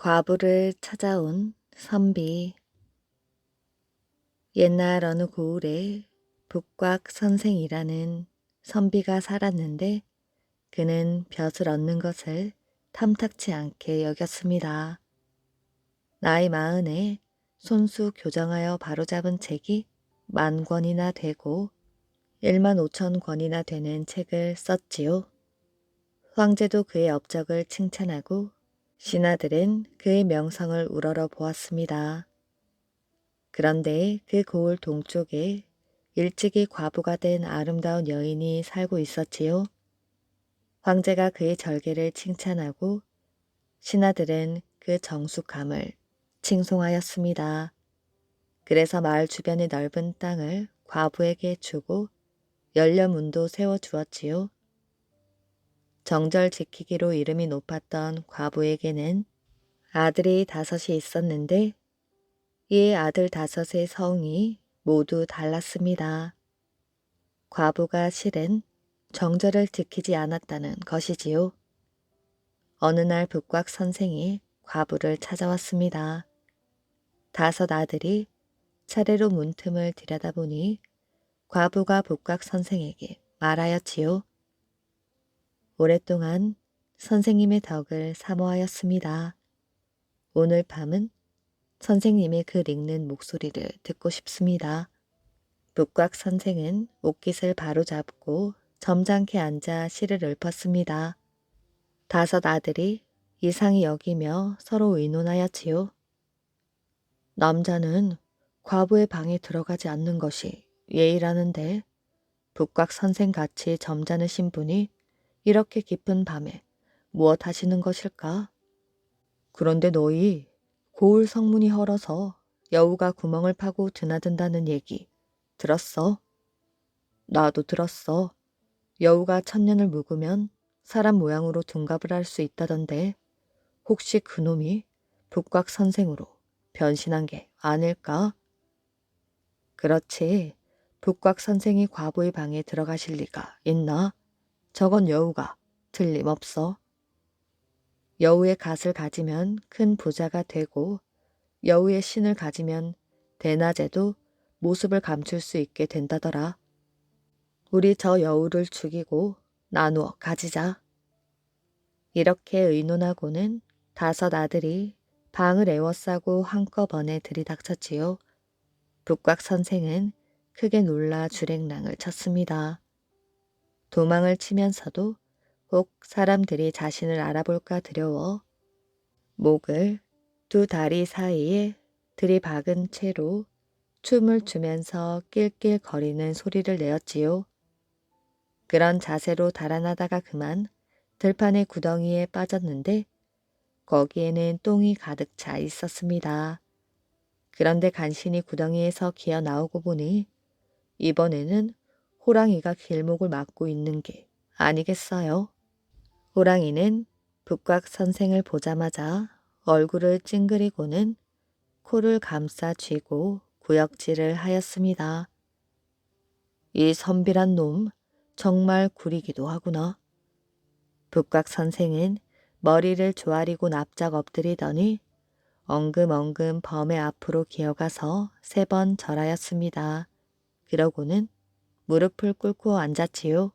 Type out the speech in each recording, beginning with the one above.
과부를 찾아온 선비. 옛날 어느 고을에 북곽 선생이라는 선비가 살았는데 그는 벼슬 얻는 것을 탐탁치 않게 여겼습니다. 나이 40에 손수 교정하여 바로잡은 책이 10,000권이나 되고 15,000권이나 되는 책을 썼지요. 황제도 그의 업적을 칭찬하고 신하들은 그의 명성을 우러러 보았습니다. 그런데 그 고을 동쪽에 일찍이 과부가 된 아름다운 여인이 살고 있었지요. 황제가 그의 절개를 칭찬하고 신하들은 그 정숙함을 칭송하였습니다. 그래서 마을 주변의 넓은 땅을 과부에게 주고 연료문도 세워주었지요. 정절 지키기로 이름이 높았던 과부에게는 아들이 5이 있었는데 이 아들 5의 성이 모두 달랐습니다. 과부가 실은 정절을 지키지 않았다는 것이지요. 어느 날 북곽 선생이 과부를 찾아왔습니다. 5 아들이 차례로 문틈을 들여다보니 과부가 북곽 선생에게 말하였지요. 오랫동안 선생님의 덕을 사모하였습니다. 오늘 밤은 선생님의 글 읽는 목소리를 듣고 싶습니다. 북곽 선생은 옷깃을 바로잡고 점잖게 앉아 시를 읊었습니다. 5 아들이 이상히 여기며 서로 의논하였지요. 남자는 과부의 방에 들어가지 않는 것이 예의라는데 북곽 선생같이 점잖으신 분이 이렇게 깊은 밤에 무엇 하시는 것일까? 그런데 너희 고을 성문이 헐어서 여우가 구멍을 파고 드나든다는 얘기 들었어? 나도 들었어. 여우가 천년을 묵으면 사람 모양으로 둔갑을 할 수 있다던데 혹시 그놈이 북곽 선생으로 변신한 게 아닐까? 그렇지. 북곽 선생이 과부의 방에 들어가실 리가 있나? 저건 여우가 틀림없어. 여우의 갓을 가지면 큰 부자가 되고 여우의 신을 가지면 대낮에도 모습을 감출 수 있게 된다더라. 우리 저 여우를 죽이고 나누어 가지자. 이렇게 의논하고는 5 아들이 방을 에워싸고 한꺼번에 들이닥쳤지요. 북곽 선생은 크게 놀라 주랭랑을 쳤습니다. 도망을 치면서도 혹 사람들이 자신을 알아볼까 두려워 목을 2 다리 사이에 들이박은 채로 춤을 추면서 낄낄거리는 소리를 내었지요. 그런 자세로 달아나다가 그만 들판의 구덩이에 빠졌는데 거기에는 똥이 가득 차 있었습니다. 그런데 간신히 구덩이에서 기어 나오고 보니 이번에는 호랑이가 길목을 막고 있는 게 아니겠어요? 호랑이는 북곽 선생을 보자마자 얼굴을 찡그리고는 코를 감싸 쥐고 구역질을 하였습니다. 이 선비란 놈 정말 구리기도 하구나. 북곽 선생은 머리를 조아리고 납작 엎드리더니 엉금엉금 범의 앞으로 기어가서 3번 절하였습니다. 그러고는 무릎을 꿇고 앉았지요.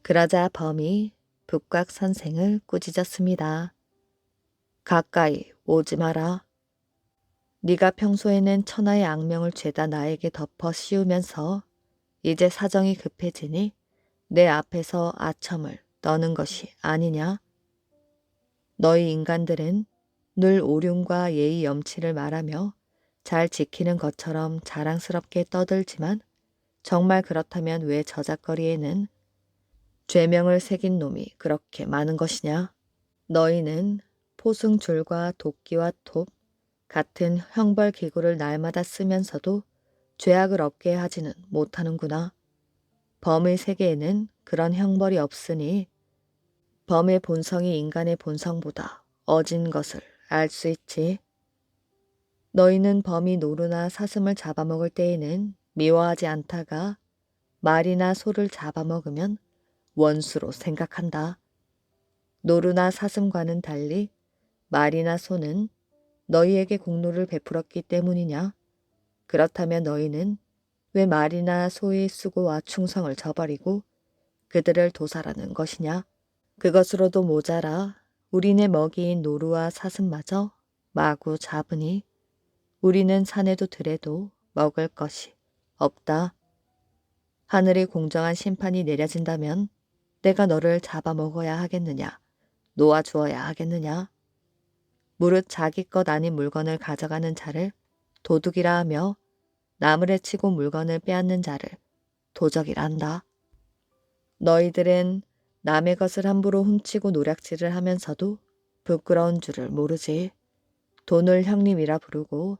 그러자 범이 북곽 선생을 꾸짖었습니다. 가까이 오지 마라. 네가 평소에는 천하의 악명을 죄다 나에게 덮어 씌우면서 이제 사정이 급해지니 내 앞에서 아첨을 떠는 것이 아니냐? 너희 인간들은 늘 오륜과 예의 염치를 말하며 잘 지키는 것처럼 자랑스럽게 떠들지만 정말 그렇다면 왜 저작거리에는 죄명을 새긴 놈이 그렇게 많은 것이냐? 너희는 포승줄과 도끼와 톱 같은 형벌 기구를 날마다 쓰면서도 죄악을 없게 하지는 못하는구나. 범의 세계에는 그런 형벌이 없으니 범의 본성이 인간의 본성보다 어진 것을 알 수 있지. 너희는 범이 노루나 사슴을 잡아먹을 때에는 미워하지 않다가 말이나 소를 잡아먹으면 원수로 생각한다. 노루나 사슴과는 달리 말이나 소는 너희에게 공로를 베풀었기 때문이냐? 그렇다면 너희는 왜 말이나 소의 수고와 충성을 저버리고 그들을 도살하는 것이냐? 그것으로도 모자라 우리네 먹이인 노루와 사슴마저 마구 잡으니 우리는 산에도 들에도 먹을 것이 없다. 하늘이 공정한 심판이 내려진다면 내가 너를 잡아먹어야 하겠느냐? 놓아주어야 하겠느냐? 무릇 자기 것 아닌 물건을 가져가는 자를 도둑이라 하며 남을 해치고 물건을 빼앗는 자를 도적이라 한다. 너희들은 남의 것을 함부로 훔치고 노략질을 하면서도 부끄러운 줄을 모르지. 돈을 형님이라 부르고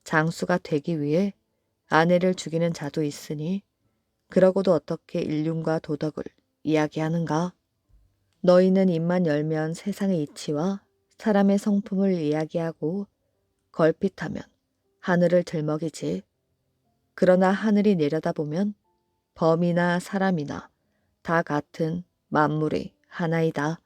장수가 되기 위해 아내를 죽이는 자도 있으니 그러고도 어떻게 인륜과 도덕을 이야기하는가? 너희는 입만 열면 세상의 이치와 사람의 성품을 이야기하고 걸핏하면 하늘을 들먹이지. 그러나 하늘이 내려다보면 범이나 사람이나 다 같은 만물이 하나이다.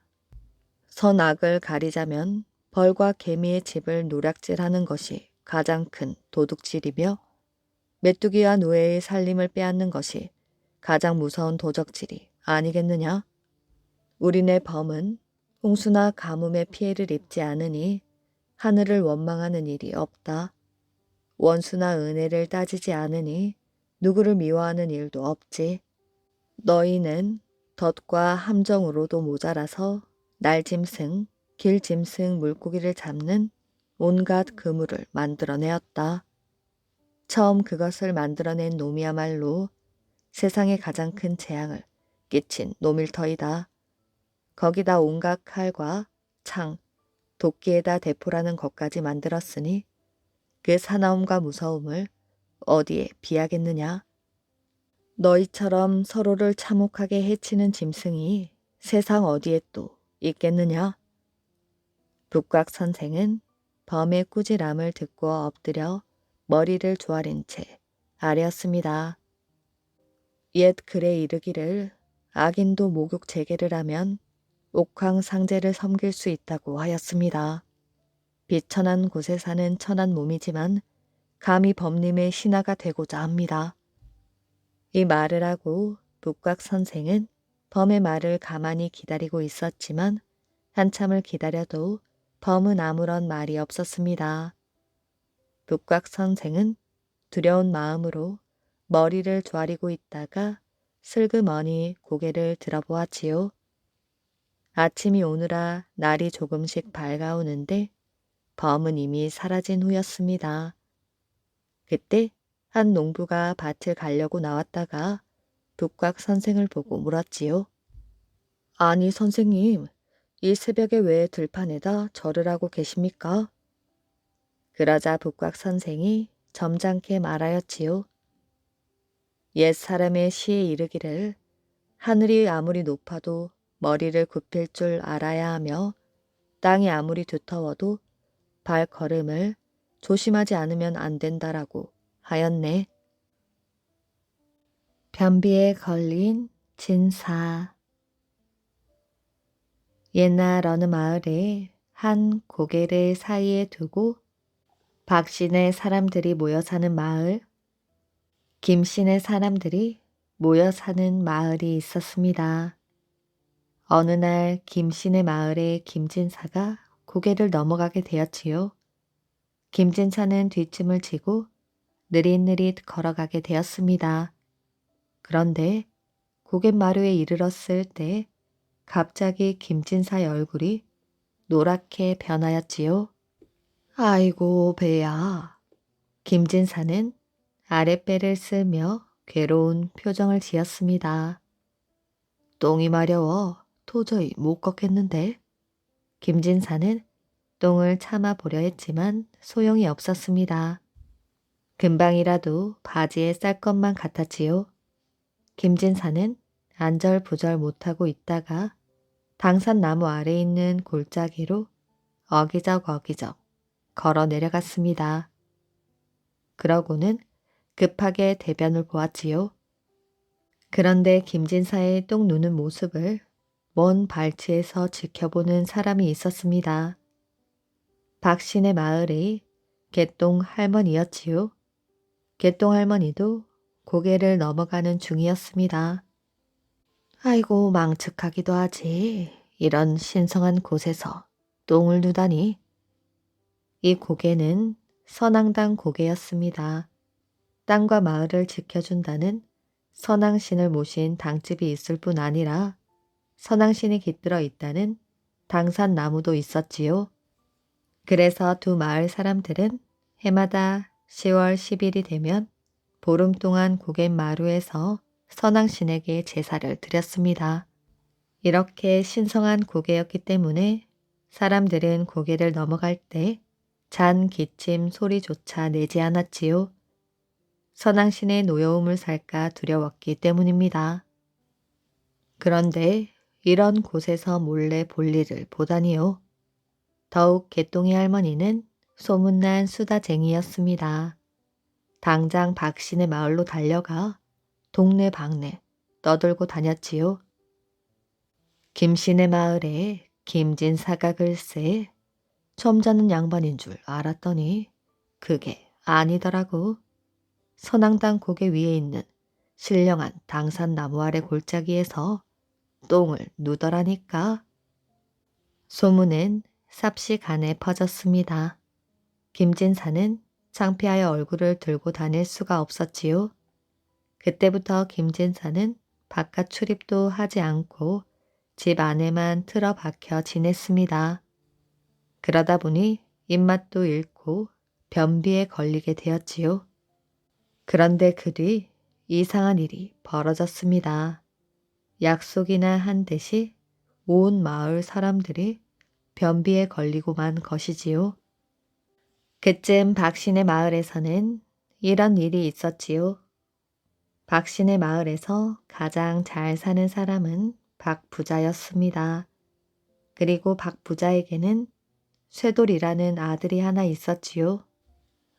선악을 가리자면 벌과 개미의 집을 노략질하는 것이 가장 큰 도둑질이며 메뚜기와 노예의 살림을 빼앗는 것이 가장 무서운 도적질이 아니겠느냐? 우리네 범은 홍수나 가뭄의 피해를 입지 않으니 하늘을 원망하는 일이 없다. 원수나 은혜를 따지지 않으니 누구를 미워하는 일도 없지. 너희는 덫과 함정으로도 모자라서 날짐승, 길짐승 물고기를 잡는 온갖 그물을 만들어내었다. 처음 그것을 만들어낸 놈이야말로 세상에 가장 큰 재앙을 끼친 놈일터이다. 거기다 온갖 칼과 창, 도끼에다 대포라는 것까지 만들었으니 그 사나움과 무서움을 어디에 비하겠느냐. 너희처럼 서로를 참혹하게 해치는 짐승이 세상 어디에 또 있겠느냐. 북곽 선생은 범의 꾸지람을 듣고 엎드려 머리를 조아린 채 아뢰었습니다. 옛 글에 이르기를 악인도 목욕 재개를 하면 옥황상제를 섬길 수 있다고 하였습니다. 비천한 곳에 사는 천한 몸이지만 감히 범님의 신하가 되고자 합니다. 이 말을 하고 북곽 선생은 범의 말을 가만히 기다리고 있었지만 한참을 기다려도 범은 아무런 말이 없었습니다. 북곽 선생은 두려운 마음으로 머리를 조아리고 있다가 슬그머니 고개를 들어보았지요. 아침이 오느라 날이 조금씩 밝아오는데 범은 이미 사라진 후였습니다. 그때 한 농부가 밭을 가려고 나왔다가 북곽 선생을 보고 물었지요. 아니 선생님, 이 새벽에 왜 들판에다 절을 하고 계십니까? 그러자 북곽 선생이 점잖게 말하였지요. 옛 사람의 시에 이르기를 하늘이 아무리 높아도 머리를 굽힐 줄 알아야 하며 땅이 아무리 두터워도 발걸음을 조심하지 않으면 안 된다라고 하였네. 변비에 걸린 진사. 옛날 어느 마을에 한 고개를 사이에 두고 박씨네 사람들이 모여 사는 마을, 김씨네 사람들이 모여 사는 마을이 있었습니다. 어느 날 김씨네 마을에 김진사가 고개를 넘어가게 되었지요. 김진사는 뒷짐을 지고 느릿느릿 걸어가게 되었습니다. 그런데 고갯마루에 이르렀을 때 갑자기 김진사의 얼굴이 노랗게 변하였지요. 아이고 배야. 김진사는 아랫배를 쓸며 괴로운 표정을 지었습니다. 똥이 마려워 도저히 못 걷겠는데. 김진사는 똥을 참아 보려 했지만 소용이 없었습니다. 금방이라도 바지에 쌀 것만 같았지요. 김진사는 안절부절 못하고 있다가 당산나무 아래 있는 골짜기로 어기적 걸어 내려갔습니다. 그러고는 급하게 대변을 보았지요. 그런데 김진사의 똥 누는 모습을 먼 발치에서 지켜보는 사람이 있었습니다. 박씨네 마을의 개똥 할머니였지요. 개똥 할머니도 고개를 넘어가는 중이었습니다. 아이고 망측하기도 하지. 이런 신성한 곳에서 똥을 누다니. 이 고개는 선앙당 고개였습니다. 땅과 마을을 지켜준다는 선앙신을 모신 당집이 있을 뿐 아니라 선앙신이 깃들어 있다는 당산나무도 있었지요. 그래서 두 마을 사람들은 해마다 10월 10일이 되면 보름 동안 고갯마루에서 선앙신에게 제사를 드렸습니다. 이렇게 신성한 고개였기 때문에 사람들은 고개를 넘어갈 때 잔 기침 소리조차 내지 않았지요. 선앙신의 노여움을 살까 두려웠기 때문입니다. 그런데 이런 곳에서 몰래 볼일을 보다니요. 더욱 개똥이 할머니는 소문난 수다쟁이였습니다. 당장 박씨네 마을로 달려가 동네 방네 떠들고 다녔지요. 김씨네 마을에 김진사가 글쎄 점잖은 양반인 줄 알았더니 그게 아니더라고. 선앙당 고개 위에 있는 신령한 당산나무 아래 골짜기에서 똥을 누더라니까. 소문은 삽시간에 퍼졌습니다. 김진사는 창피하여 얼굴을 들고 다닐 수가 없었지요. 그때부터 김진사는 바깥 출입도 하지 않고 집 안에만 틀어박혀 지냈습니다. 그러다 보니 입맛도 잃고 변비에 걸리게 되었지요. 그런데 그 뒤 이상한 일이 벌어졌습니다. 약속이나 한 듯이 온 마을 사람들이 변비에 걸리고만 것이지요. 그쯤 박씨네 마을에서는 이런 일이 있었지요. 박씨네 마을에서 가장 잘 사는 사람은 박 부자였습니다. 그리고 박 부자에게는 쇠돌이라는 아들이 하나 있었지요.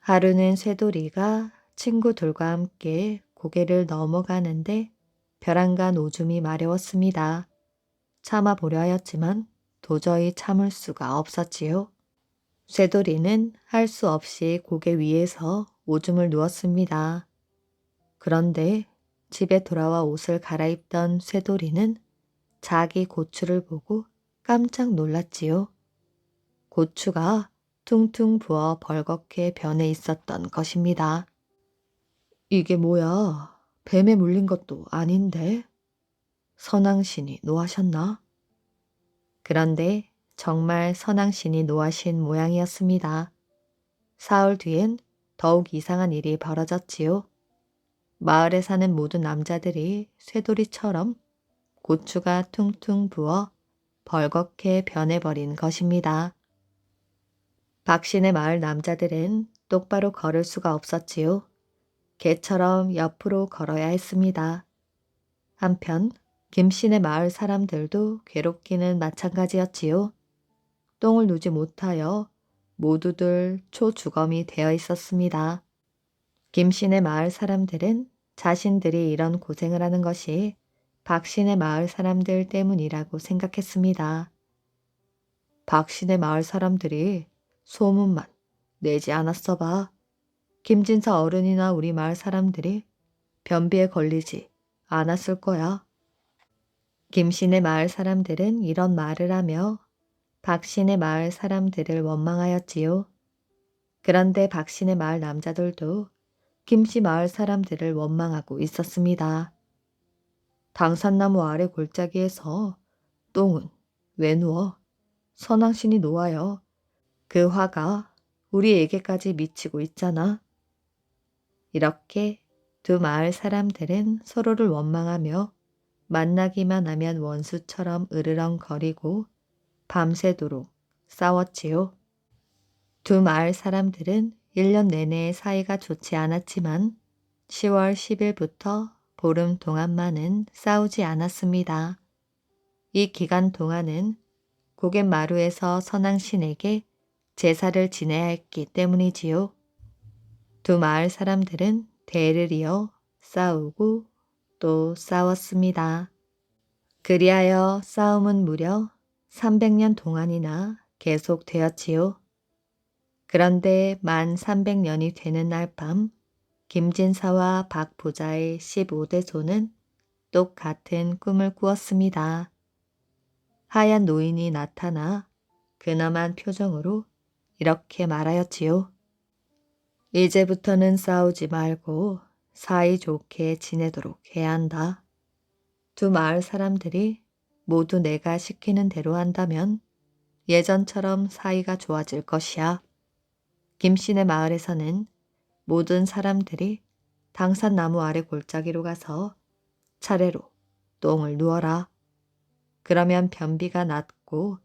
하루는 쇠돌이가 친구들과 함께 고개를 넘어가는데 벼랑간 오줌이 마려웠습니다. 참아보려 하였지만 도저히 참을 수가 없었지요. 쇠돌이는 할 수 없이 고개 위에서 오줌을 누웠습니다. 그런데 집에 돌아와 옷을 갈아입던 쇠돌이는 자기 고추를 보고 깜짝 놀랐지요. 고추가 퉁퉁 부어 벌겋게 변해 있었던 것입니다. 이게 뭐야? 뱀에 물린 것도 아닌데? 선앙신이 노하셨나? 그런데 정말 선앙신이 노하신 모양이었습니다. 사흘 뒤엔 더욱 이상한 일이 벌어졌지요. 마을에 사는 모든 남자들이 쇠돌이처럼 고추가 퉁퉁 부어 벌겋게 변해버린 것입니다. 박씨네 마을 남자들은 똑바로 걸을 수가 없었지요. 개처럼 옆으로 걸어야 했습니다. 한편 김씨네 마을 사람들도 괴롭기는 마찬가지였지요. 똥을 누지 못하여 모두들 초주검이 되어 있었습니다. 김씨네 마을 사람들은 자신들이 이런 고생을 하는 것이 박씨네 마을 사람들 때문이라고 생각했습니다. 박씨네 마을 사람들이 소문만 내지 않았어 봐. 김진사 어른이나 우리 마을 사람들이 변비에 걸리지 않았을 거야. 김씨네 마을 사람들은 이런 말을 하며 박씨네 마을 사람들을 원망하였지요. 그런데 박씨네 마을 남자들도 김씨 마을 사람들을 원망하고 있었습니다. 당산나무 아래 골짜기에서 똥은 왜 누워? 선앙신이 놓아요. 그 화가 우리에게까지 미치고 있잖아. 이렇게 두 마을 사람들은 서로를 원망하며 만나기만 하면 원수처럼 으르렁거리고 밤새도록 싸웠지요. 두 마을 사람들은 1년 내내 사이가 좋지 않았지만 10월 10일부터 보름 동안만은 싸우지 않았습니다. 이 기간 동안은 고갯마루에서 선앙신에게 제사를 지내야 했기 때문이지요. 두 마을 사람들은 대를 이어 싸우고 또 싸웠습니다. 그리하여 싸움은 무려 300년 동안이나 계속되었지요. 그런데 만 300년이 되는 날 밤 김진사와 박 부자의 15대 소는 똑같은 꿈을 꾸었습니다. 하얀 노인이 나타나 근엄한 표정으로 이렇게 말하였지요. 이제부터는 싸우지 말고 사이좋게 지내도록 해야 한다. 두 마을 사람들이 모두 내가 시키는 대로 한다면 예전처럼 사이가 좋아질 것이야. 김씨네 마을에서는 모든 사람들이 당산나무 아래 골짜기로 가서 차례로 똥을 누워라. 그러면 변비가 낫고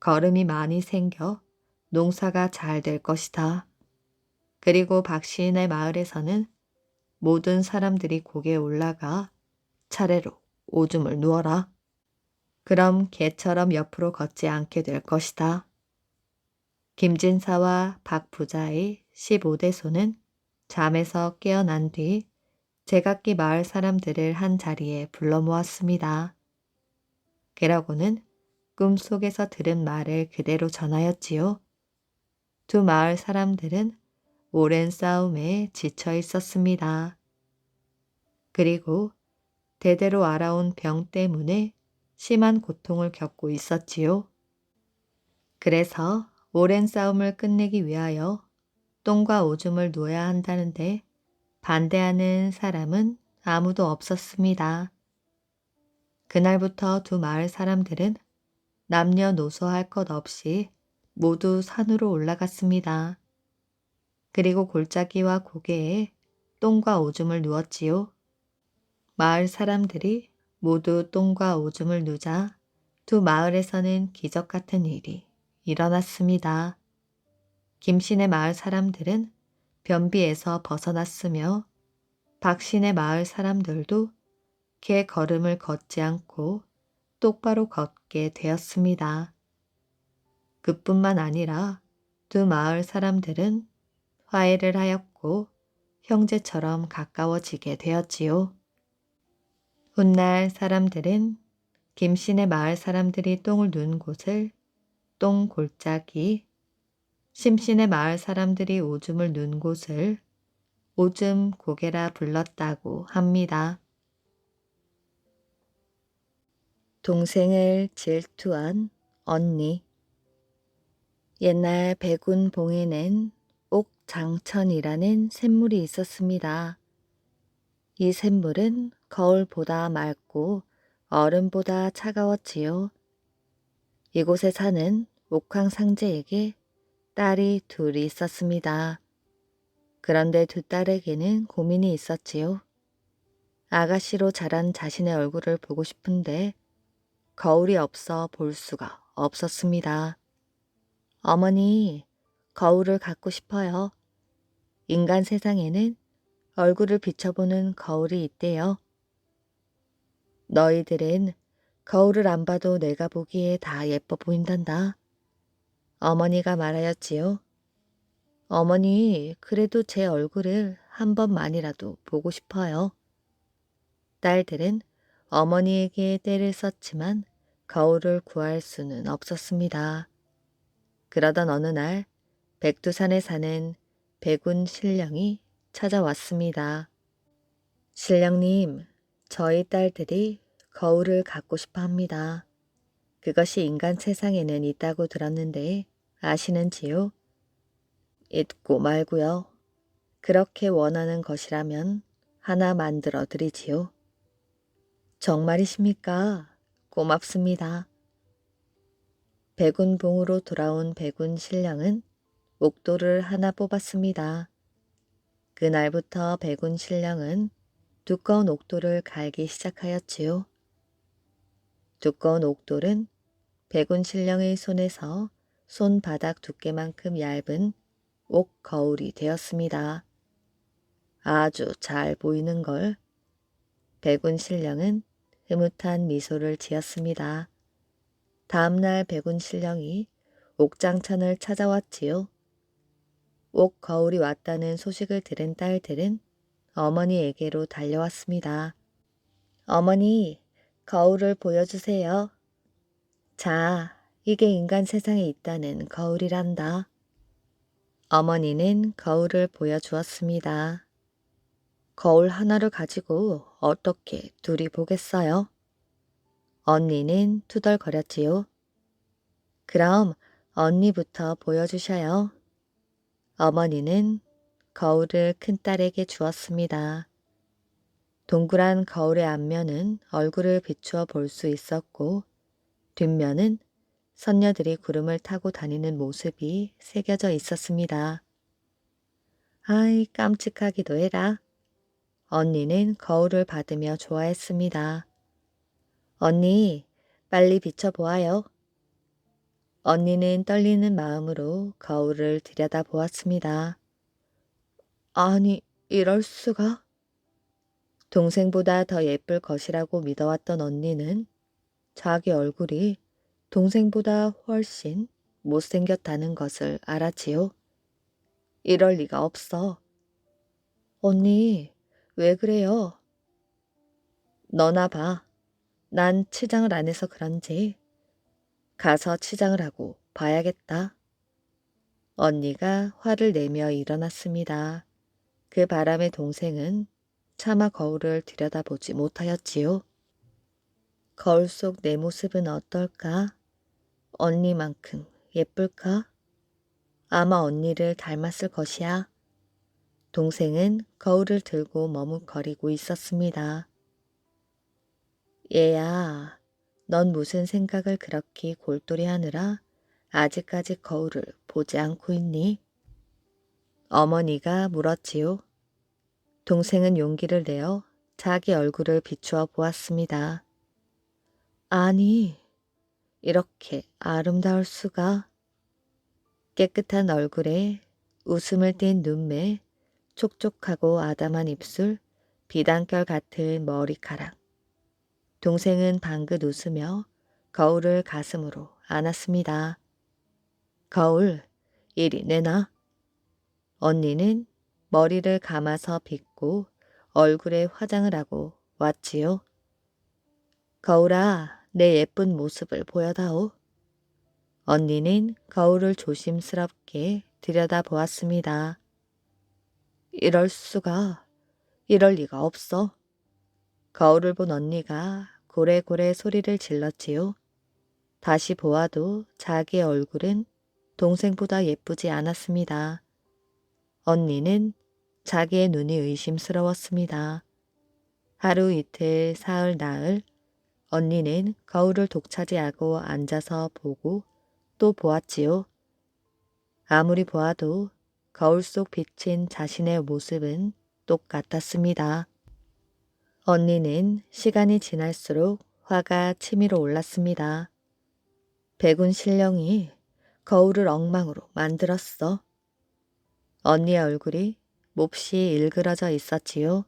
거름이 많이 생겨 농사가 잘 될 것이다. 그리고 박시인의 마을에서는 모든 사람들이 고개에 올라가 차례로 오줌을 누워라. 그럼 개처럼 옆으로 걷지 않게 될 것이다. 김진사와 박 부자의 15대 소는 잠에서 깨어난 뒤 제각기 마을 사람들을 한 자리에 불러 모았습니다. 그러고는 꿈속에서 들은 말을 그대로 전하였지요. 두 마을 사람들은 오랜 싸움에 지쳐 있었습니다. 그리고 대대로 알아온 병 때문에 심한 고통을 겪고 있었지요. 그래서 오랜 싸움을 끝내기 위하여 똥과 오줌을 누어야 한다는데 반대하는 사람은 아무도 없었습니다. 그날부터 두 마을 사람들은 남녀노소 할 것 없이 모두 산으로 올라갔습니다. 그리고 골짜기와 고개에 똥과 오줌을 누었지요. 마을 사람들이 모두 똥과 오줌을 누자 두 마을에서는 기적 같은 일이 일어났습니다. 김씨네 마을 사람들은 변비에서 벗어났으며 박씨네 마을 사람들도 개 걸음을 걷지 않고 똑바로 걷게 되었습니다. 그뿐만 아니라 두 마을 사람들은 화해를 하였고 형제처럼 가까워지게 되었지요. 훗날 사람들은 김씨네 마을 사람들이 똥을 누운 곳을 똥골짜기, 심씨네 마을 사람들이 오줌을 누운 곳을 오줌 고개라 불렀다고 합니다. 동생을 질투한 언니. 옛날 백운봉에는 옥장천이라는 샘물이 있었습니다. 이 샘물은 거울보다 맑고 얼음보다 차가웠지요. 이곳에 사는 옥황상제에게 딸이 둘이 있었습니다. 그런데 두 딸에게는 고민이 있었지요. 아가씨로 자란 자신의 얼굴을 보고 싶은데 거울이 없어 볼 수가 없었습니다. 어머니, 거울을 갖고 싶어요. 인간 세상에는 얼굴을 비춰보는 거울이 있대요. 너희들은 거울을 안 봐도 내가 보기에 다 예뻐 보인단다. 어머니가 말하였지요. 어머니, 그래도 제 얼굴을 한 번만이라도 보고 싶어요. 딸들은 어머니에게 떼를 썼지만 거울을 구할 수는 없었습니다. 그러던 어느 날 백두산에 사는 백운 신령이 찾아왔습니다. 신령님, 저희 딸들이 거울을 갖고 싶어 합니다. 그것이 인간 세상에는 있다고 들었는데 아시는지요? 있고 말고요. 그렇게 원하는 것이라면 하나 만들어 드리지요. 정말이십니까? 고맙습니다. 백운봉으로 돌아온 백운 신령은 옥도를 하나 뽑았습니다. 그날부터 백운 신령은 두꺼운 옥도를 갈기 시작하였지요. 두꺼운 옥돌은 백운 신령의 손에서 손바닥 두께만큼 얇은 옥 거울이 되었습니다. 아주 잘 보이는 걸. 백운 신령은 흐뭇한 미소를 지었습니다. 다음날 백운 신령이 옥장천을 찾아왔지요. 옥 거울이 왔다는 소식을 들은 딸들은 어머니에게로 달려왔습니다. 어머니, 거울을 보여주세요. 자, 이게 인간 세상에 있다는 거울이란다. 어머니는 거울을 보여주었습니다. 거울 하나를 가지고 어떻게 둘이 보겠어요? 언니는 투덜거렸지요. 그럼 언니부터 보여주셔요. 어머니는 거울을 큰딸에게 주었습니다. 동그란 거울의 앞면은 얼굴을 비추어 볼 수 있었고 뒷면은 선녀들이 구름을 타고 다니는 모습이 새겨져 있었습니다. 아이 깜찍하기도 해라. 언니는 거울을 받으며 좋아했습니다. 언니, 빨리 비춰보아요. 언니는 떨리는 마음으로 거울을 들여다보았습니다. 아니, 이럴 수가? 동생보다 더 예쁠 것이라고 믿어왔던 언니는 자기 얼굴이 동생보다 훨씬 못생겼다는 것을 알았지요. 이럴 리가 없어. 언니, 왜 그래요? 너나 봐. 난 치장을 안 해서 그런지 가서 치장을 하고 봐야겠다. 언니가 화를 내며 일어났습니다. 그 바람에 동생은 차마 거울을 들여다보지 못하였지요. 거울 속 내 모습은 어떨까? 언니만큼 예쁠까? 아마 언니를 닮았을 것이야. 동생은 거울을 들고 머뭇거리고 있었습니다. 얘야, 넌 무슨 생각을 그렇게 골똘히 하느라 아직까지 거울을 보지 않고 있니? 어머니가 물었지요. 동생은 용기를 내어 자기 얼굴을 비추어 보았습니다. 아니, 이렇게 아름다울 수가. 깨끗한 얼굴에 웃음을 띤 눈매, 촉촉하고 아담한 입술, 비단결 같은 머리카락. 동생은 방긋 웃으며 거울을 가슴으로 안았습니다. 거울, 이리 내놔. 언니는 머리를 감아서 빗고 얼굴에 화장을 하고 왔지요. 거울아, 내 예쁜 모습을 보여다오. 언니는 거울을 조심스럽게 들여다보았습니다. 이럴 수가, 이럴 리가 없어. 거울을 본 언니가 고래고래 소리를 질렀지요. 다시 보아도 자기의 얼굴은 동생보다 예쁘지 않았습니다. 언니는 자기의 눈이 의심스러웠습니다. 하루 이틀 사흘 나흘 언니는 거울을 독차지하고 앉아서 보고 또 보았지요. 아무리 보아도 거울 속 비친 자신의 모습은 똑같았습니다. 언니는 시간이 지날수록 화가 치밀어 올랐습니다. 백운 신령이 거울을 엉망으로 만들었어. 언니의 얼굴이 몹시 일그러져 있었지요.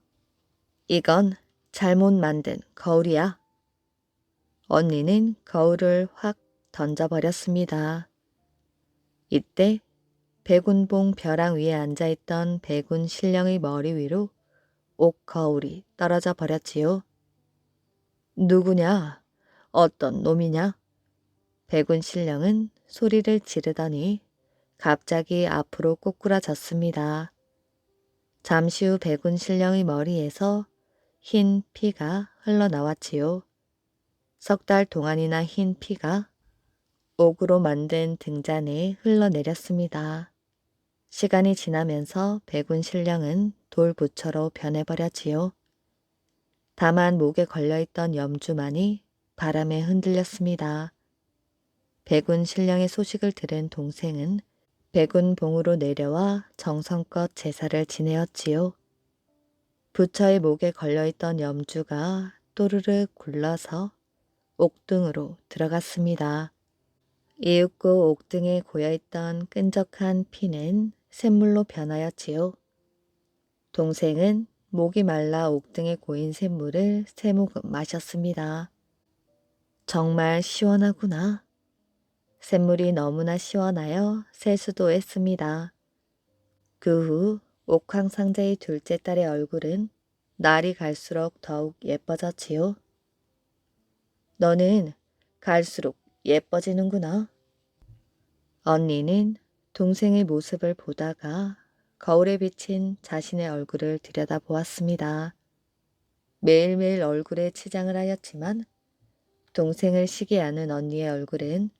이건 잘못 만든 거울이야. 언니는 거울을 확 던져버렸습니다. 이때 백운봉 벼랑 위에 앉아있던 백운 신령의 머리 위로 옥거울이 떨어져 버렸지요. 누구냐? 어떤 놈이냐? 백운 신령은 소리를 지르더니 갑자기 앞으로 꼬꾸라졌습니다. 잠시 후 백운 신령의 머리에서 흰 피가 흘러나왔지요. 석 달 동안이나 흰 피가 옥으로 만든 등잔에 흘러내렸습니다. 시간이 지나면서 백운 신령은 돌부처로 변해버렸지요. 다만 목에 걸려있던 염주만이 바람에 흔들렸습니다. 백운 신령의 소식을 들은 동생은 백운봉으로 내려와 정성껏 제사를 지내었지요. 부처의 목에 걸려있던 염주가 또르르 굴러서 옥등으로 들어갔습니다. 이윽고 옥등에 고여있던 끈적한 피는 샘물로 변하였지요. 동생은 목이 말라 옥등에 고인 샘물을 세 모금 마셨습니다. 정말 시원하구나. 샘물이 너무나 시원하여 세수도 했습니다. 그 후 옥황상제의 둘째 딸의 얼굴은 날이 갈수록 더욱 예뻐졌지요. 너는 갈수록 예뻐지는구나. 언니는 동생의 모습을 보다가 거울에 비친 자신의 얼굴을 들여다보았습니다. 매일매일 얼굴에 치장을 하였지만 동생을 시기하는 언니의 얼굴은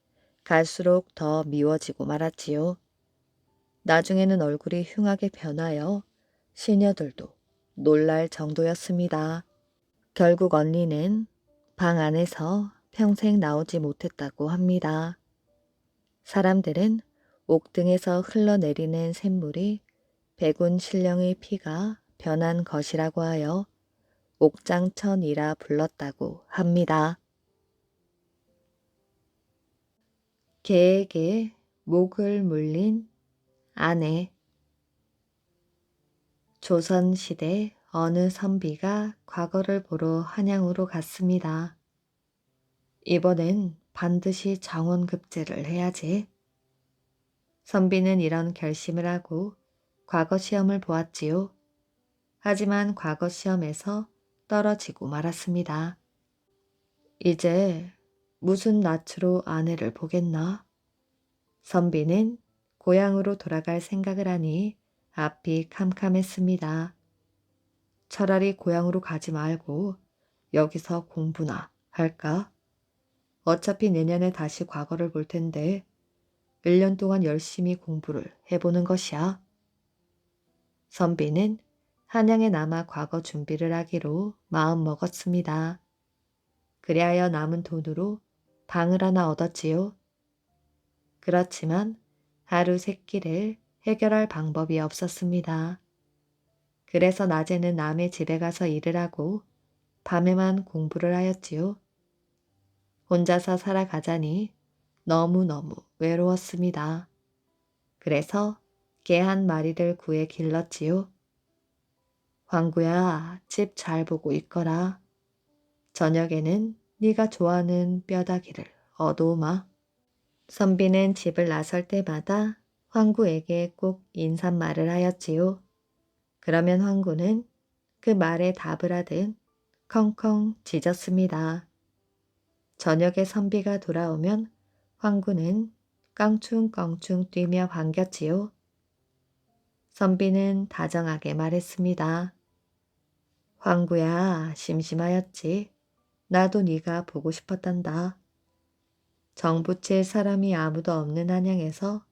갈수록 더 미워지고 말았지요. 나중에는 얼굴이 흉하게 변하여 시녀들도 놀랄 정도였습니다. 결국 언니는 방 안에서 평생 나오지 못했다고 합니다. 사람들은 옥등에서 흘러내리는 샘물이 백운 신령의 피가 변한 것이라고 하여 옥장천이라 불렀다고 합니다. 개에게 목을 물린 아내. 조선시대 어느 선비가 과거를 보러 한양으로 갔습니다. 이번엔 반드시 정원급제를 해야지. 선비는 이런 결심을 하고 과거 시험을 보았지요. 하지만 과거 시험에서 떨어지고 말았습니다. 이제 무슨 낯으로 아내를 보겠나? 선비는 고향으로 돌아갈 생각을 하니 앞이 캄캄했습니다. 차라리 고향으로 가지 말고 여기서 공부나 할까? 어차피 내년에 다시 과거를 볼 텐데 1년 동안 열심히 공부를 해보는 것이야. 선비는 한양에 남아 과거 준비를 하기로 마음 먹었습니다. 그리하여 남은 돈으로 방을 하나 얻었지요. 그렇지만 하루 세끼를 해결할 방법이 없었습니다. 그래서 낮에는 남의 집에 가서 일을 하고 밤에만 공부를 하였지요. 혼자서 살아가자니 너무너무 외로웠습니다. 그래서 개 한 마리를 구해 길렀지요. 황구야, 집 잘 보고 있거라. 저녁에는 네가 좋아하는 뼈다귀를 얻어오마. 선비는 집을 나설 때마다 황구에게 꼭 인사말을 하였지요. 그러면 황구는 그 말에 답을 하듯 컹컹 짖었습니다. 저녁에 선비가 돌아오면 황구는 껑충껑충 뛰며 반겼지요. 선비는 다정하게 말했습니다. 황구야, 심심하였지. 나도 네가 보고 싶었단다. 정붙일 사람이 아무도 없는 한양에서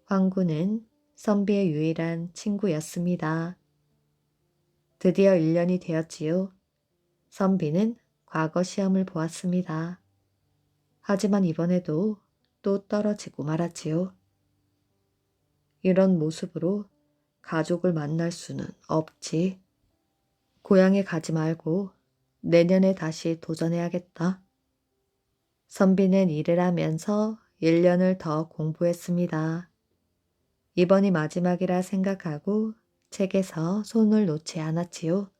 황구는 선비의 유일한 친구였습니다. 드디어 1년이 되었지요. 선비는 과거 시험을 보았습니다. 하지만 이번에도 또 떨어지고 말았지요. 이런 모습으로 가족을 만날 수는 없지. 고향에 가지 말고 내년에 다시 도전해야겠다. 선비는 일을 하면서 1년을 더 공부했습니다. 이번이 마지막이라 생각하고 책에서 손을 놓지 않았지요.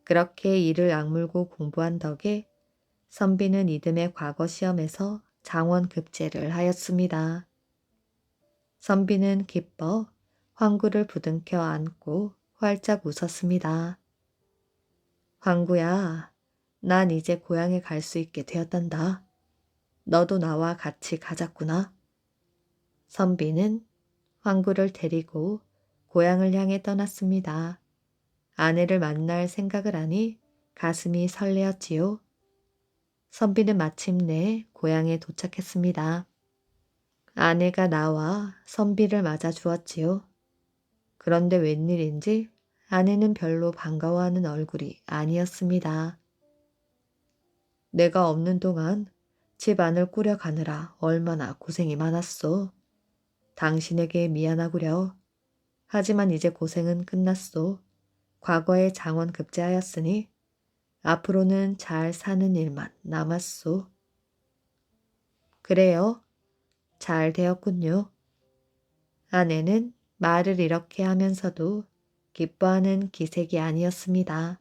그렇게 이를 악물고 공부한 덕에 선비는 이듬해 과거 시험에서 장원급제를 하였습니다. 선비는 기뻐 황구를 부둥켜 안고 활짝 웃었습니다. 황구야, 난 이제 고향에 갈 수 있게 되었단다. 너도 나와 같이 가자꾸나. 선비는 황구를 데리고 고향을 향해 떠났습니다. 아내를 만날 생각을 하니 가슴이 설레었지요. 선비는 마침내 고향에 도착했습니다. 아내가 나와 선비를 맞아 주었지요. 그런데 웬일인지 아내는 별로 반가워하는 얼굴이 아니었습니다. 내가 없는 동안 집 안을 꾸려가느라 얼마나 고생이 많았소. 당신에게 미안하구려. 하지만 이제 고생은 끝났소. 과거에 장원급제하였으니 앞으로는 잘 사는 일만 남았소. 그래요. 잘 되었군요. 아내는 말을 이렇게 하면서도 기뻐하는 기색이 아니었습니다.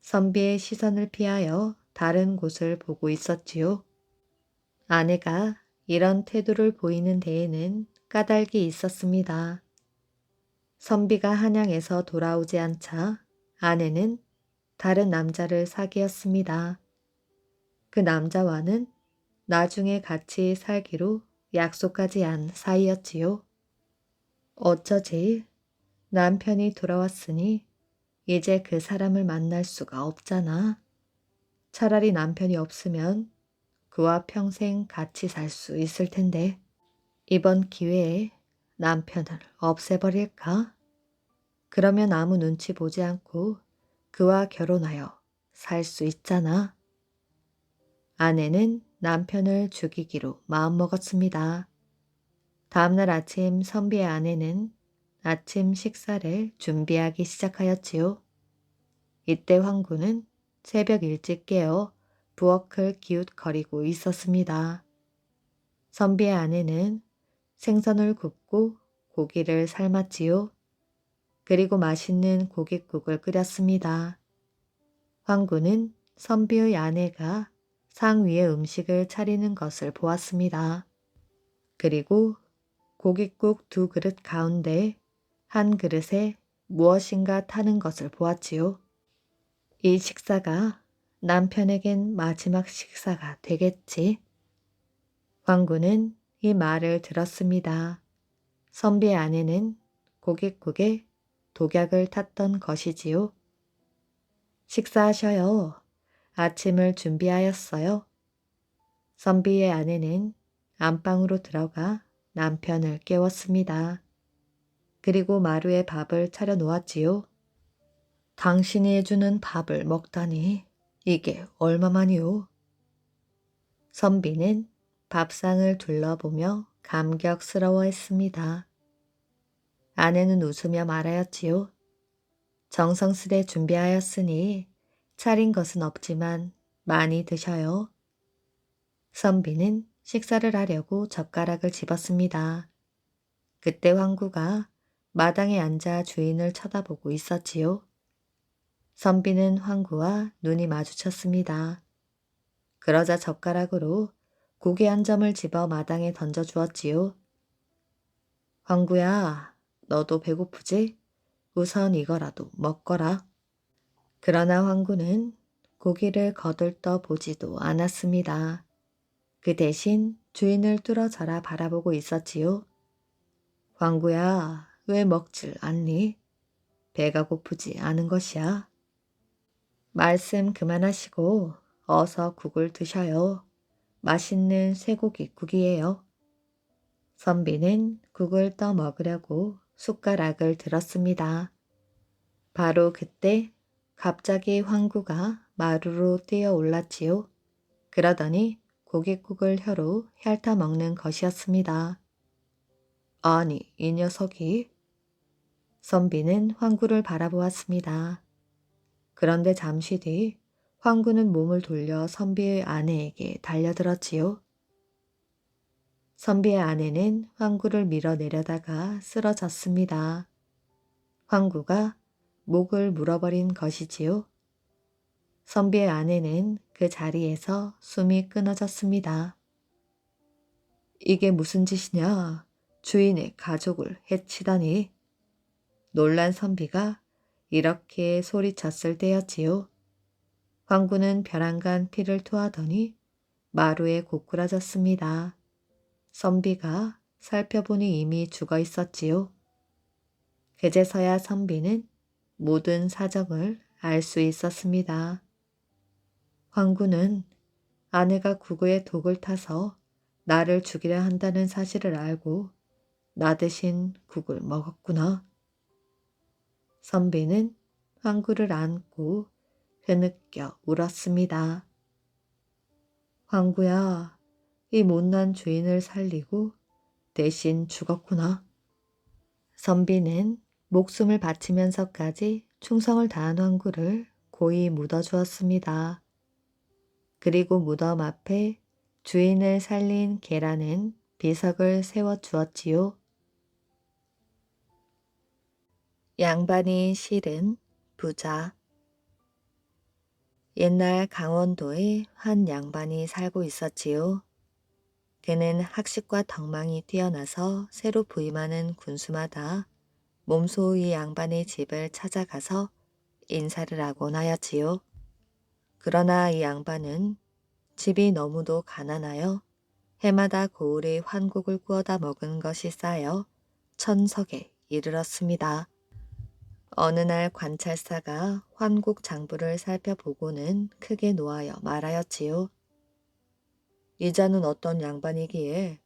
선비의 시선을 피하여 다른 곳을 보고 있었지요. 아내가 이런 태도를 보이는 데에는 까닭이 있었습니다. 선비가 한양에서 돌아오지 않자 아내는 다른 남자를 사귀었습니다. 그 남자와는 나중에 같이 살기로 약속까지 한 사이였지요. 어쩌지? 남편이 돌아왔으니 이제 그 사람을 만날 수가 없잖아. 차라리 남편이 없으면 그와 평생 같이 살 수 있을 텐데 이번 기회에 남편을 없애버릴까? 그러면 아무 눈치 보지 않고 그와 결혼하여 살 수 있잖아. 아내는 남편을 죽이기로 마음먹었습니다. 다음날 아침 선비의 아내는 아침 식사를 준비하기 시작하였지요. 이때 황구는 새벽 일찍 깨어 부엌을 기웃거리고 있었습니다. 선비의 아내는 생선을 굽고 고기를 삶았지요. 그리고 맛있는 고깃국을 끓였습니다. 황구는 선비의 아내가 상 위에 음식을 차리는 것을 보았습니다. 그리고 고깃국 2그릇 가운데 한 그릇에 무엇인가 타는 것을 보았지요. 이 식사가 남편에겐 마지막 식사가 되겠지. 황구는 이 말을 들었습니다. 선비의 아내는 고깃국에 독약을 탔던 것이지요. 식사하셔요. 아침을 준비하였어요. 선비의 아내는 안방으로 들어가 남편을 깨웠습니다. 그리고 마루에 밥을 차려 놓았지요. 당신이 해주는 밥을 먹다니 이게 얼마만이오? 선비는 밥상을 둘러보며 감격스러워했습니다. 아내는 웃으며 말하였지요. 정성스레 준비하였으니 차린 것은 없지만 많이 드셔요. 선비는 식사를 하려고 젓가락을 집었습니다. 그때 황구가 마당에 앉아 주인을 쳐다보고 있었지요. 선비는 황구와 눈이 마주쳤습니다. 그러자 젓가락으로 고기 한 점을 집어 마당에 던져 주었지요. 황구야, 너도 배고프지? 우선 이거라도 먹거라. 그러나 황구는 고기를 거들떠 보지도 않았습니다. 그 대신 주인을 뚫어져라 바라보고 있었지요. 황구야, 왜 먹질 않니? 배가 고프지 않은 것이야. 말씀 그만하시고 어서 국을 드셔요. 맛있는 쇠고기 국이에요. 선비는 국을 떠 먹으려고 숟가락을 들었습니다. 바로 그때 갑자기 황구가 마루로 뛰어 올랐지요. 그러더니 고깃국을 혀로 핥아 먹는 것이었습니다. 아니, 이 녀석이. 선비는 황구를 바라보았습니다. 그런데 잠시 뒤 황구는 몸을 돌려 선비의 아내에게 달려들었지요. 선비의 아내는 황구를 밀어내려다가 쓰러졌습니다. 황구가 목을 물어버린 것이지요. 선비의 아내는 그 자리에서 숨이 끊어졌습니다. 이게 무슨 짓이냐? 주인의 가족을 해치다니. 놀란 선비가 이렇게 소리쳤을 때였지요. 황구는 벼랑간 피를 토하더니 마루에 고꾸라졌습니다. 선비가 살펴보니 이미 죽어 있었지요. 그제서야 선비는 모든 사정을 알 수 있었습니다. 황구는 아내가 구구에 독을 타서 나를 죽이려 한다는 사실을 알고 나 대신 국을 먹었구나. 선비는 황구를 안고 흐느껴 울었습니다. 황구야, 이 못난 주인을 살리고 대신 죽었구나. 선비는 목숨을 바치면서까지 충성을 다한 황구를 고이 묻어주었습니다. 그리고 무덤 앞에 주인을 살린 계라는 비석을 세워주었지요. 양반이 실은 부자. 옛날 강원도에 한 양반이 살고 있었지요. 그는 학식과 덕망이 뛰어나서 새로 부임하는 군수마다 몸소 이 양반의 집을 찾아가서 인사를 하곤 하였지요. 그러나 이 양반은 집이 너무도 가난하여 해마다 고을의 환국을 구워다 먹은 것이 쌓여 천석에 이르렀습니다. 어느 날 관찰사가 환국 장부를 살펴보고는 크게 노하여 말하였지요. 이자는 어떤 양반이기에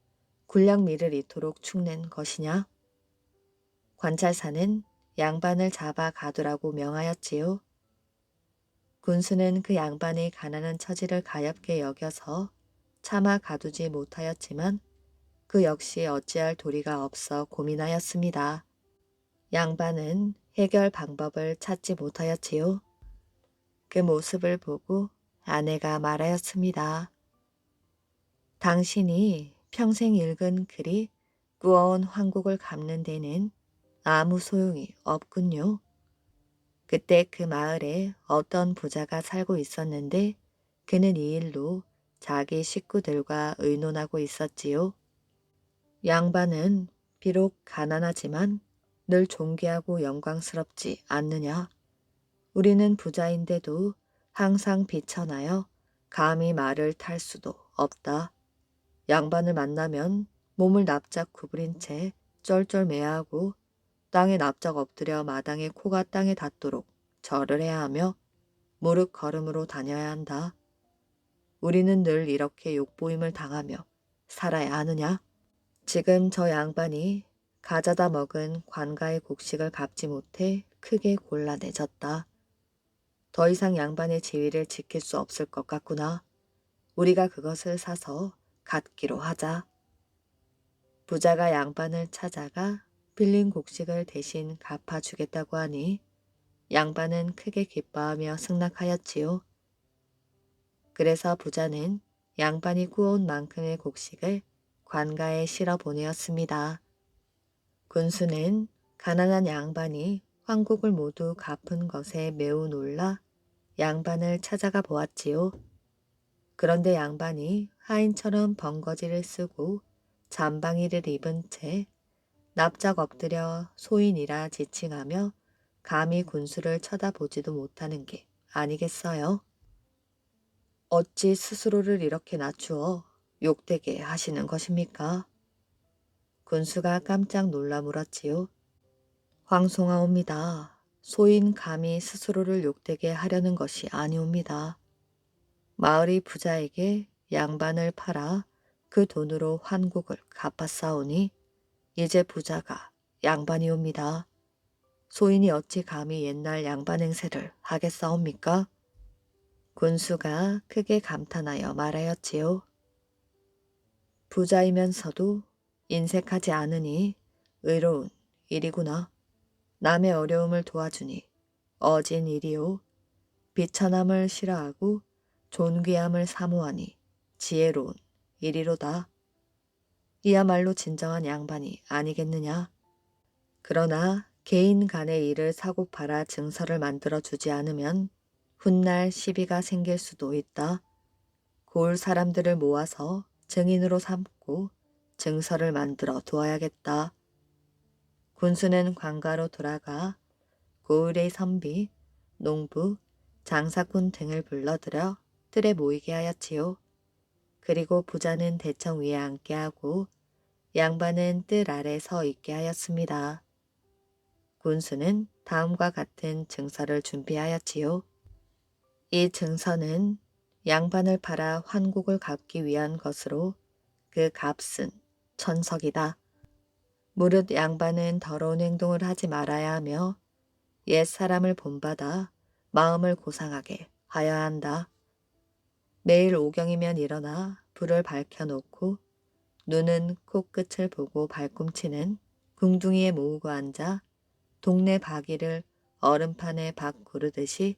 군량미를 이토록 축낸 것이냐? 관찰사는 양반을 잡아 가두라고 명하였지요. 군수는 그 양반의 가난한 처지를 가엾게 여겨서 차마 가두지 못하였지만 그 역시 어찌할 도리가 없어 고민하였습니다. 양반은 해결 방법을 찾지 못하였지요. 그 모습을 보고 아내가 말하였습니다. 당신이 평생 읽은 글이 꾸어온 황국을 갚는 데는 아무 소용이 없군요. 그때 그 마을에 어떤 부자가 살고 있었는데 그는 이 일로 자기 식구들과 의논하고 있었지요. 양반은 비록 가난하지만 늘 존귀하고 영광스럽지 않느냐. 우리는 부자인데도 항상 비천하여 감히 말을 탈 수도 없다. 양반을 만나면 몸을 납작 구부린 채 쩔쩔매야 하고 땅에 납작 엎드려 마당에 코가 땅에 닿도록 절을 해야 하며 무릎 걸음으로 다녀야 한다. 우리는 늘 이렇게 욕보임을 당하며 살아야 하느냐? 지금 저 양반이 가져다 먹은 관가의 곡식을 갚지 못해 크게 곤란해졌다. 더 이상 양반의 지위를 지킬 수 없을 것 같구나. 우리가 그것을 사서 갖기로 하자. 부자가 양반을 찾아가 빌린 곡식을 대신 갚아주겠다고 하니 양반은 크게 기뻐하며 승낙하였지요. 그래서 부자는 양반이 구워온 만큼의 곡식을 관가에 실어 보내었습니다. 군수는 가난한 양반이 황국을 모두 갚은 것에 매우 놀라 양반을 찾아가 보았지요. 그런데 양반이 하인처럼 번거지를 쓰고 잠방이를 입은 채 납작 엎드려 소인이라 지칭하며 감히 군수를 쳐다보지도 못하는 게 아니겠어요? 어찌 스스로를 이렇게 낮추어 욕되게 하시는 것입니까? 군수가 깜짝 놀라 물었지요. 황송하옵니다. 소인 감히 스스로를 욕되게 하려는 것이 아니옵니다. 마을의 부자에게 양반을 팔아 그 돈으로 환국을 갚았사오니 이제 부자가 양반이옵니다. 소인이 어찌 감히 옛날 양반 행세를 하겠사옵니까? 군수가 크게 감탄하여 말하였지요. 부자이면서도 인색하지 않으니 의로운 일이구나. 남의 어려움을 도와주니 어진 일이요. 비천함을 싫어하고 존귀함을 사모하니 지혜로운 일이로다. 이야말로 진정한 양반이 아니겠느냐. 그러나 개인 간의 일을 사고 팔아 증서를 만들어 주지 않으면 훗날 시비가 생길 수도 있다. 고을 사람들을 모아서 증인으로 삼고 증서를 만들어 두어야겠다. 군수는 관가로 돌아가 고을의 선비, 농부, 장사꾼 등을 불러들여 뜰에 모이게 하였지요. 그리고 부자는 대청 위에 앉게 하고 양반은 뜰 아래 서 있게 하였습니다. 군수는 다음과 같은 증서를 준비하였지요. 이 증서는 양반을 팔아 환국을 갚기 위한 것으로 그 값은 천석이다. 무릇 양반은 더러운 행동을 하지 말아야 하며 옛 사람을 본받아 마음을 고상하게 하여야 한다. 매일 오경이면 일어나 불을 밝혀놓고 눈은 코끝을 보고 발꿈치는 궁둥이에 모으고 앉아 동네 바기를 얼음판에 밥 고르듯이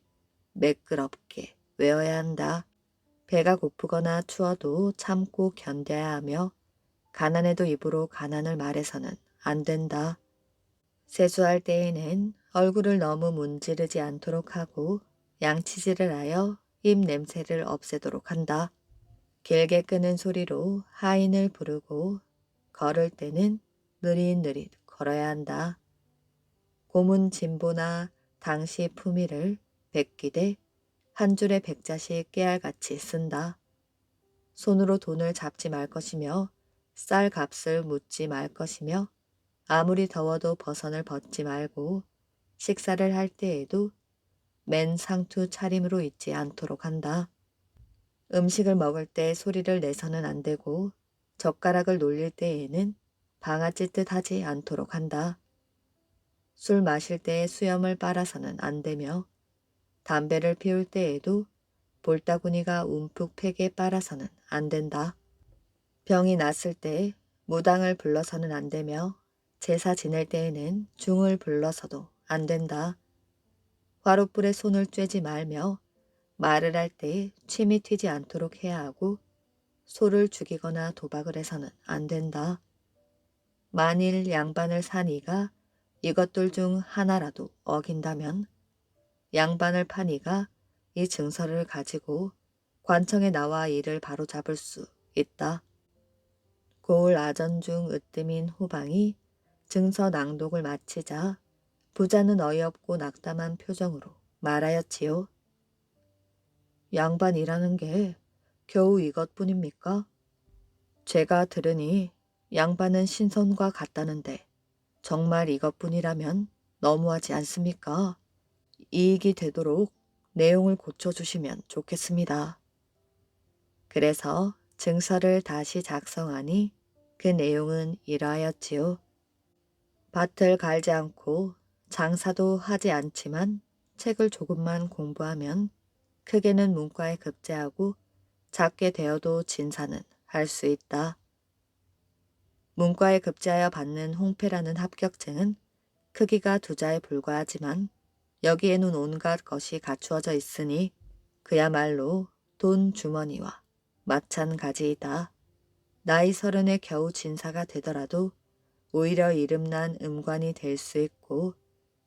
매끄럽게 외워야 한다. 배가 고프거나 추워도 참고 견뎌야 하며 가난해도 입으로 가난을 말해서는 안 된다. 세수할 때에는 얼굴을 너무 문지르지 않도록 하고 양치질을 하여 입 냄새를 없애도록 한다. 길게 끄는 소리로 하인을 부르고 걸을 때는 느릿느릿 걸어야 한다. 고문 진보나 당시 품위를 백기대 한 줄에 백자씩 깨알같이 쓴다. 손으로 돈을 잡지 말 것이며 쌀 값을 묻지 말 것이며 아무리 더워도 버선을 벗지 말고 식사를 할 때에도 맨 상투 차림으로 있지 않도록 한다. 음식을 먹을 때 소리를 내서는 안 되고 젓가락을 놀릴 때에는 방아찌 뜻 하지 않도록 한다. 술 마실 때에 수염을 빨아서는 안 되며 담배를 피울 때에도 볼따구니가 움푹 패게 빨아서는 안 된다. 병이 났을 때 무당을 불러서는 안 되며 제사 지낼 때에는 중을 불러서도 안 된다. 화롯불에 손을 쬐지 말며 말을 할 때 침이 튀지 않도록 해야 하고 소를 죽이거나 도박을 해서는 안 된다. 만일 양반을 산 이가 이것들 중 하나라도 어긴다면 양반을 판 이가 이 증서를 가지고 관청에 나와 이를 바로잡을 수 있다. 고을 아전 중 으뜸인 호방이 증서 낭독을 마치자 부자는 어이없고 낙담한 표정으로 말하였지요. 양반이라는 게 겨우 이것뿐입니까? 제가 들으니 양반은 신선과 같다는데 정말 이것뿐이라면 너무하지 않습니까? 이익이 되도록 내용을 고쳐주시면 좋겠습니다. 그래서 증서를 다시 작성하니 그 내용은 이러하였지요. 밭을 갈지 않고 장사도 하지 않지만 책을 조금만 공부하면 크게는 문과에 급제하고 작게 되어도 진사는 할 수 있다. 문과에 급제하여 받는 홍패라는 합격증은 크기가 2자에 불과하지만 여기에는 온갖 것이 갖추어져 있으니 그야말로 돈 주머니와 마찬가지이다. 나이 30에 겨우 진사가 되더라도 오히려 이름난 음관이 될 수 있고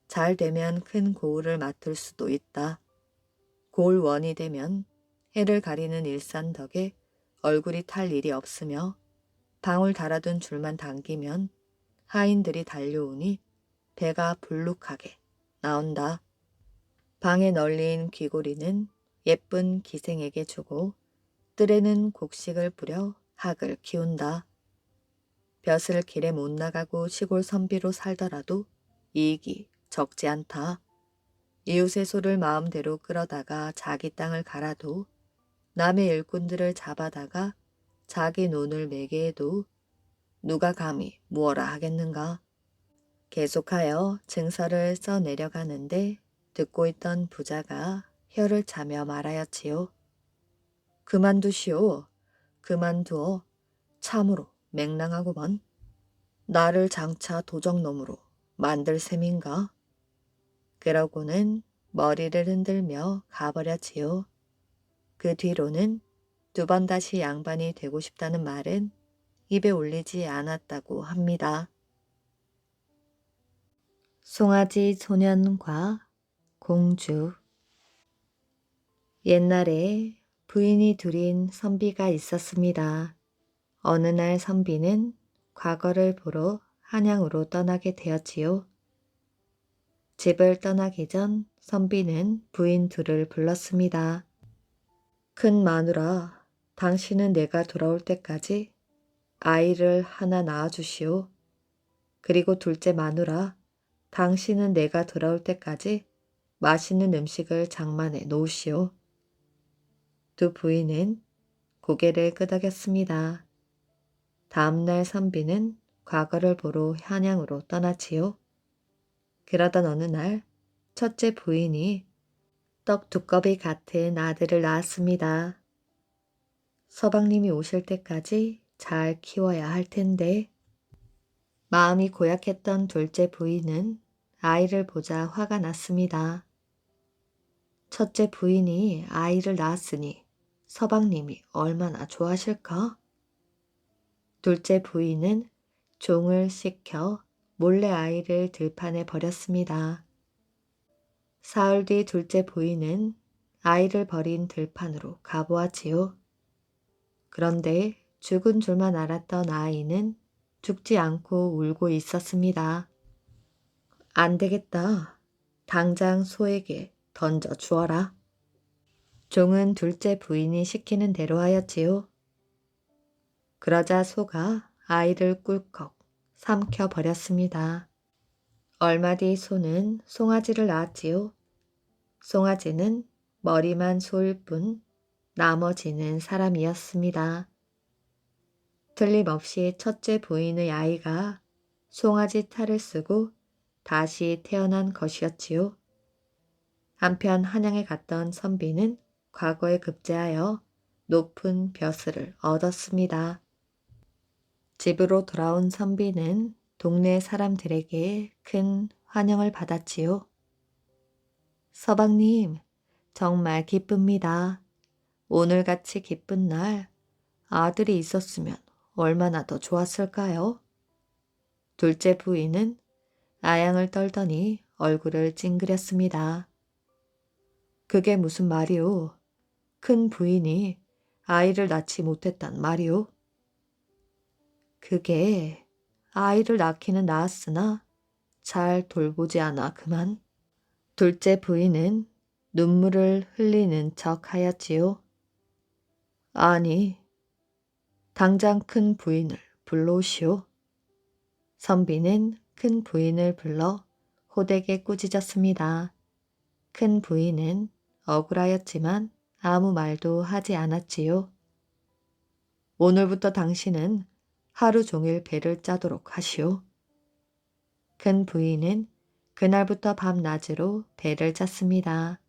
잘 되면 큰 고을을 맡을 수도 있다. 고을원이 되면 해를 가리는 일산 덕에 얼굴이 탈 일이 없으며 방울 달아둔 줄만 당기면 하인들이 달려오니 배가 불룩하게 나온다. 방에 널린 귀고리는 예쁜 기생에게 주고 뜰에는 곡식을 뿌려 학을 키운다. 벼슬 길에 못 나가고 시골 선비로 살더라도 이익이 적지 않다. 이웃의 소를 마음대로 끌어다가 자기 땅을 갈아도 남의 일꾼들을 잡아다가 자기 논을 매게 해도 누가 감히 무어라 하겠는가. 계속하여 증서를 써내려가는데 듣고 있던 부자가 혀를 차며 말하였지요. 그만두시오. 그만두어. 참으로 맹랑하구먼. 나를 장차 도적놈으로 만들 셈인가? 그러고는 머리를 흔들며 가버렸지요. 그 뒤로는 2번 다시 양반이 되고 싶다는 말은 입에 올리지 않았다고 합니다. 송아지 소년과 공주. 옛날에 부인이 둘인 선비가 있었습니다. 어느 날 선비는 과거를 보러 한양으로 떠나게 되었지요. 집을 떠나기 전 선비는 부인 둘을 불렀습니다. 큰 마누라, 당신은 내가 돌아올 때까지 아이를 하나 낳아주시오. 그리고 둘째 마누라, 당신은 내가 돌아올 때까지 맛있는 음식을 장만해 놓으시오. 두 부인은 고개를 끄덕였습니다. 다음날 선비는 과거를 보러 한양으로 떠났지요. 그러던 어느 날 첫째 부인이 떡 두꺼비 같은 아들을 낳았습니다. 서방님이 오실 때까지 잘 키워야 할 텐데. 마음이 고약했던 둘째 부인은 아이를 보자 화가 났습니다. 첫째 부인이 아이를 낳았으니 서방님이 얼마나 좋아하실까? 둘째 부인은 종을 시켜 몰래 아이를 들판에 버렸습니다. 사흘 뒤 둘째 부인은 아이를 버린 들판으로 가보았지요. 그런데 죽은 줄만 알았던 아이는 죽지 않고 울고 있었습니다. 안 되겠다. 당장 소에게 던져 주어라. 종은 둘째 부인이 시키는 대로 하였지요. 그러자 소가 아이를 꿀꺽 삼켜버렸습니다. 얼마 뒤 소는 송아지를 낳았지요. 송아지는 머리만 소일 뿐 나머지는 사람이었습니다. 틀림없이 첫째 부인의 아이가 송아지 탈을 쓰고 다시 태어난 것이었지요. 한편 한양에 갔던 선비는 과거에 급제하여 높은 벼슬을 얻었습니다. 집으로 돌아온 선비는 동네 사람들에게 큰 환영을 받았지요. 서방님, 정말 기쁩니다. 오늘같이 기쁜 날 아들이 있었으면 얼마나 더 좋았을까요? 둘째 부인은 아양을 떨더니 얼굴을 찡그렸습니다. 그게 무슨 말이오? 큰 부인이 아이를 낳지 못했단 말이오? 그게 아이를 낳기는 낳았으나 잘 돌보지 않아 그만. 둘째 부인은 눈물을 흘리는 척 하였지요. 아니, 당장 큰 부인을 불러오시오. 선비는 큰 부인을 불러 호되게 꾸짖었습니다. 큰 부인은 억울하였지만 아무 말도 하지 않았지요. 오늘부터 당신은 하루 종일 배를 짜도록 하시오. 큰 부인은 그날부터 밤낮으로 배를 짰습니다.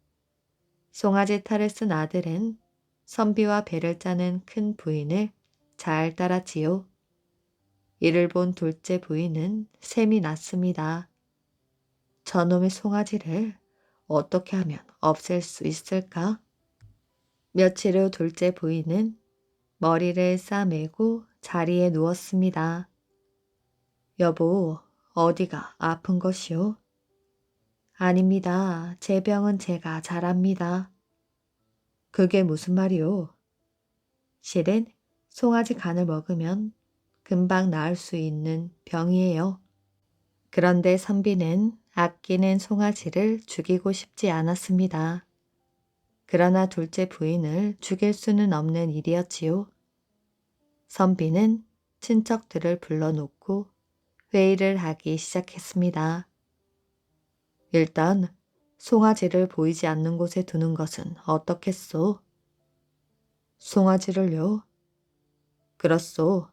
송아지 탈을 쓴 아들은 선비와 배를 짜는 큰 부인을 잘 따랐지요. 이를 본 둘째 부인은 샘이 났습니다. 저놈의 송아지를 어떻게 하면 없앨 수 있을까? 며칠 후 둘째 부인은 머리를 싸매고 자리에 누웠습니다. 여보, 어디가 아픈 것이오? 아닙니다. 제 병은 제가 잘합니다. 그게 무슨 말이오? 실은 송아지 간을 먹으면 금방 나을 수 있는 병이에요. 그런데 선비는 아끼는 송아지를 죽이고 싶지 않았습니다. 그러나 둘째 부인을 죽일 수는 없는 일이었지요. 선비는 친척들을 불러놓고 회의를 하기 시작했습니다. 일단 송아지를 보이지 않는 곳에 두는 것은 어떻겠소? 송아지를요? 그렇소.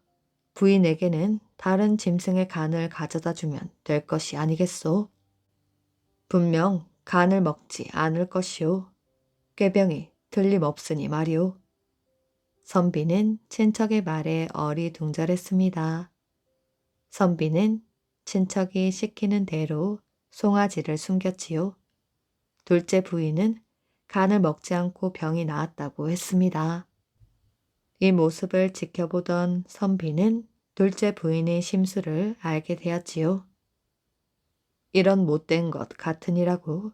부인에게는 다른 짐승의 간을 가져다 주면 될 것이 아니겠소? 분명 간을 먹지 않을 것이오. 꾀병이 틀림없으니 말이오. 선비는 친척의 말에 어리둥절했습니다. 선비는 친척이 시키는 대로 송아지를 숨겼지요. 둘째 부인은 간을 먹지 않고 병이 나았다고 했습니다. 이 모습을 지켜보던 선비는 둘째 부인의 심수를 알게 되었지요. 이런 못된 것 같으니라고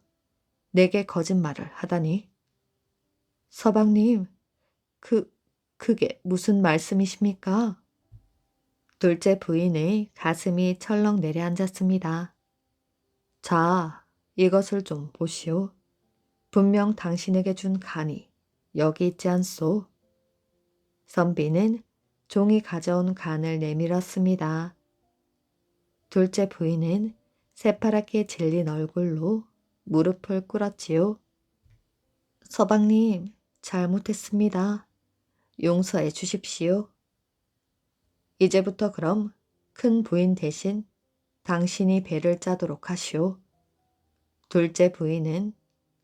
내게 거짓말을 하다니. 서방님, 그게 무슨 말씀이십니까? 둘째 부인의 가슴이 철렁 내려앉았습니다. 자, 이것을 좀 보시오. 분명 당신에게 준 간이 여기 있지 않소? 선비는 종이 가져온 간을 내밀었습니다. 둘째 부인은 새파랗게 질린 얼굴로 무릎을 꿇었지요. 서방님, 잘못했습니다. 용서해 주십시오. 이제부터 그럼 큰 부인 대신 당신이 배를 짜도록 하시오. 둘째 부인은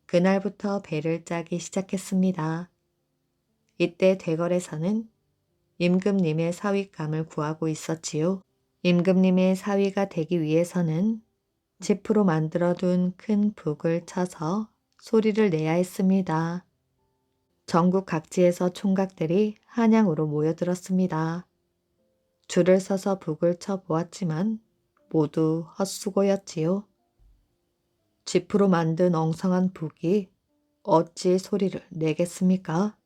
그날부터 배를 짜기 시작했습니다. 이때 대궐에서는 임금님의 사위감을 구하고 있었지요. 임금님의 사위가 되기 위해서는 지프로 만들어둔 큰 북을 쳐서 소리를 내야 했습니다. 전국 각지에서 총각들이 한양으로 모여들었습니다. 줄을 서서 북을 쳐 보았지만 모두 헛수고였지요. 지프로 만든 엉성한 북이 어찌 소리를 내겠습니까?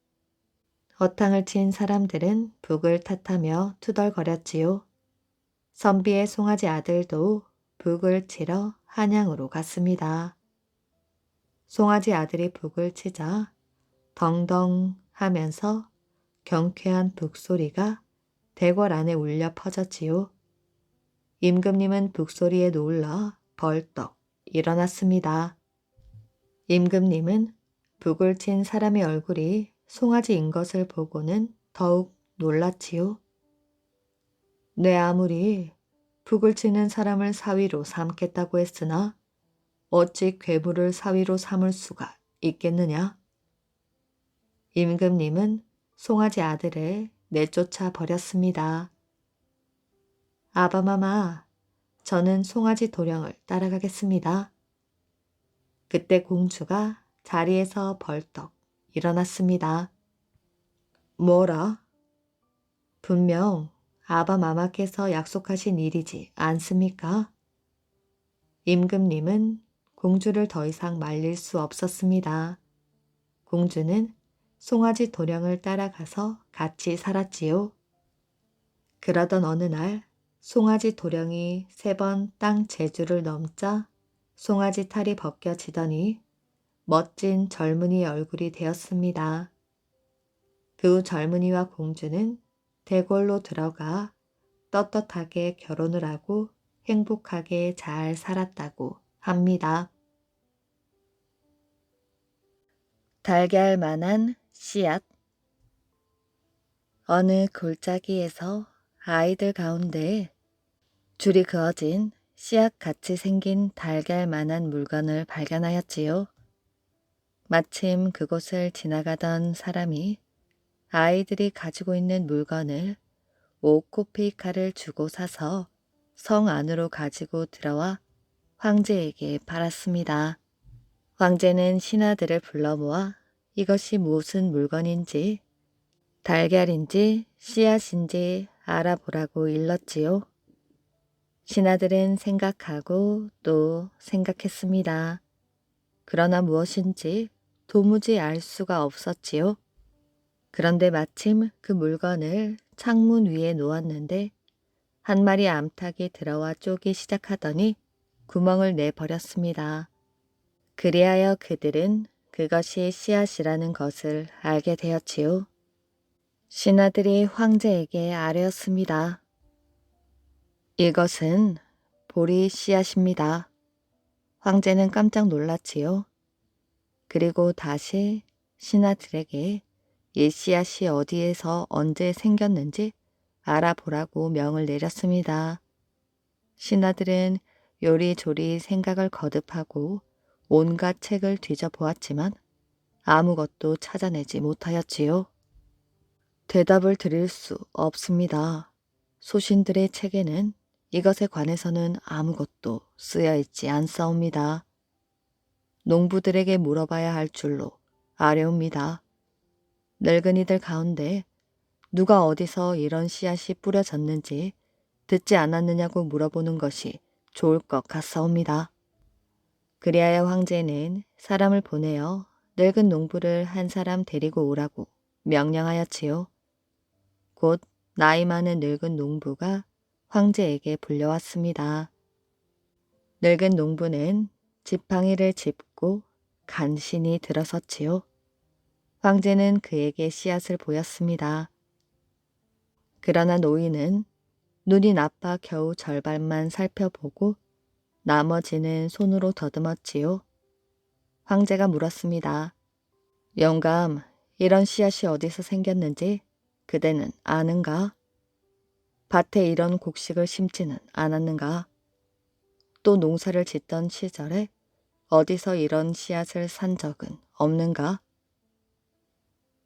허탕을 친 사람들은 북을 탓하며 투덜거렸지요. 선비의 송아지 아들도 북을 치러 한양으로 갔습니다. 송아지 아들이 북을 치자 덩덩 하면서 경쾌한 북소리가 대궐 안에 울려 퍼졌지요. 임금님은 북소리에 놀라 벌떡 일어났습니다. 임금님은 북을 친 사람의 얼굴이 송아지인 것을 보고는 더욱 놀랐지요. 내 아무리 북을 치는 사람을 사위로 삼겠다고 했으나 어찌 괴물을 사위로 삼을 수가 있겠느냐? 임금님은 송아지 아들을 내쫓아 버렸습니다. 아바마마, 저는 송아지 도령을 따라가겠습니다. 그때 공주가 자리에서 벌떡 일어났습니다. 뭐라? 분명 아바마마께서 약속하신 일이지 않습니까? 임금님은 공주를 더 이상 말릴 수 없었습니다. 공주는 송아지 도령을 따라가서 같이 살았지요. 그러던 어느 날 송아지 도령이 3번 땅 제주를 넘자 송아지 탈이 벗겨지더니 멋진 젊은이의 얼굴이 되었습니다. 그 후 젊은이와 공주는 대궐로 들어가 떳떳하게 결혼을 하고 행복하게 잘 살았다고 합니다. 달걀 만한 씨앗. 어느 골짜기에서 아이들 가운데 줄이 그어진 씨앗같이 생긴 달걀 만한 물건을 발견하였지요. 마침 그곳을 지나가던 사람이 아이들이 가지고 있는 물건을 5코페이카를 주고 사서 성 안으로 가지고 들어와 황제에게 팔았습니다. 황제는 신하들을 불러 모아 이것이 무슨 물건인지 달걀인지 씨앗인지 알아보라고 일렀지요. 신하들은 생각하고 또 생각했습니다. 그러나 무엇인지 도무지 알 수가 없었지요. 그런데 마침 그 물건을 창문 위에 놓았는데 한 마리 암탉이 들어와 쪼기 시작하더니 구멍을 내버렸습니다. 그리하여 그들은 그것이 씨앗이라는 것을 알게 되었지요. 신하들이 황제에게 아뢰었습니다. 이것은 보리 씨앗입니다. 황제는 깜짝 놀랐지요. 그리고 다시 신하들에게 이 씨앗이 어디에서 언제 생겼는지 알아보라고 명을 내렸습니다. 신하들은 요리조리 생각을 거듭하고 온갖 책을 뒤져보았지만 아무것도 찾아내지 못하였지요. 대답을 드릴 수 없습니다. 소신들의 책에는 이것에 관해서는 아무것도 쓰여 있지 않사옵니다. 농부들에게 물어봐야 할 줄로 아뢰옵니다. 늙은이들 가운데 누가 어디서 이런 씨앗이 뿌려졌는지 듣지 않았느냐고 물어보는 것이 좋을 것 같사옵니다. 그리하여 황제는 사람을 보내어 늙은 농부를 한 사람 데리고 오라고 명령하였지요. 곧 나이 많은 늙은 농부가 황제에게 불려왔습니다. 늙은 농부는 지팡이를 짚고 간신히 들어섰지요. 황제는 그에게 씨앗을 보였습니다. 그러나 노인은 눈이 나빠 겨우 절반만 살펴보고 나머지는 손으로 더듬었지요. 황제가 물었습니다. 영감, 이런 씨앗이 어디서 생겼는지 그대는 아는가? 밭에 이런 곡식을 심지는 않았는가? 또 농사를 짓던 시절에 어디서 이런 씨앗을 산 적은 없는가?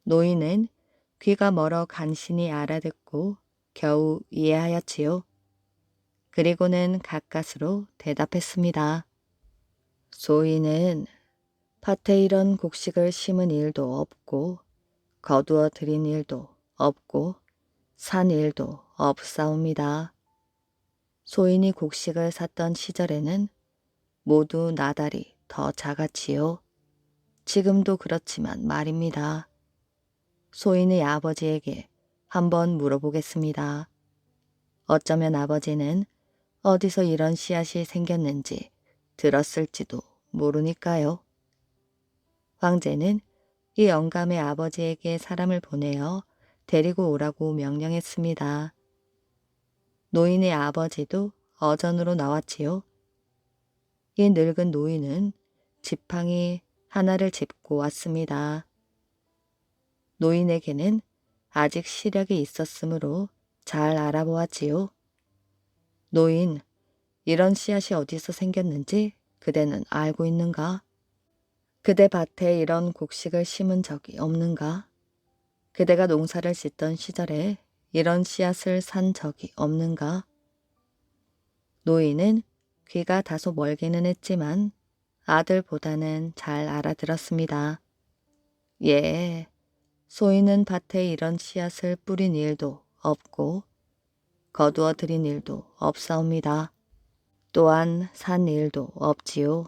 노인은 귀가 멀어 간신히 알아듣고 겨우 이해하였지요. 그리고는 가까스로 대답했습니다. 소인은 밭에 이런 곡식을 심은 일도 없고 거두어 들인 일도 없고 산 일도 없사옵니다. 소인이 곡식을 샀던 시절에는 모두 나달이 더 작았지요. 지금도 그렇지만 말입니다. 소인의 아버지에게 한번 물어보겠습니다. 어쩌면 아버지는 어디서 이런 씨앗이 생겼는지 들었을지도 모르니까요. 황제는 이 영감의 아버지에게 사람을 보내어 데리고 오라고 명령했습니다. 노인의 아버지도 어전으로 나왔지요. 이 늙은 노인은 지팡이 하나를 짚고 왔습니다. 노인에게는 아직 시력이 있었으므로 잘 알아보았지요. 노인, 이런 씨앗이 어디서 생겼는지 그대는 알고 있는가? 그대 밭에 이런 곡식을 심은 적이 없는가? 그대가 농사를 짓던 시절에 이런 씨앗을 산 적이 없는가? 노인은 귀가 다소 멀기는 했지만 아들보다는 잘 알아들었습니다. 예, 소인은 밭에 이런 씨앗을 뿌린 일도 없고 거두어 들인 일도 없사옵니다. 또한 산 일도 없지요.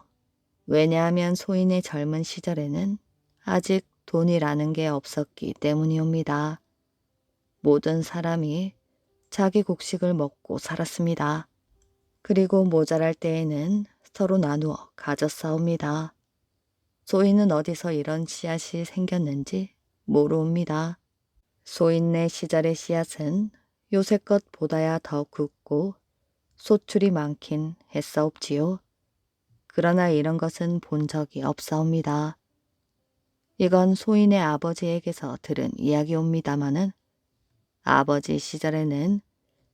왜냐하면 소인의 젊은 시절에는 아직 돈이라는 게 없었기 때문이옵니다. 모든 사람이 자기 곡식을 먹고 살았습니다. 그리고 모자랄 때에는 서로 나누어 가졌사옵니다. 소인은 어디서 이런 씨앗이 생겼는지 모르옵니다. 소인네 시절의 씨앗은 요새 것보다야 더 굵고 소출이 많긴 했사옵지요. 그러나 이런 것은 본 적이 없사옵니다. 이건 소인의 아버지에게서 들은 이야기옵니다마는 아버지 시절에는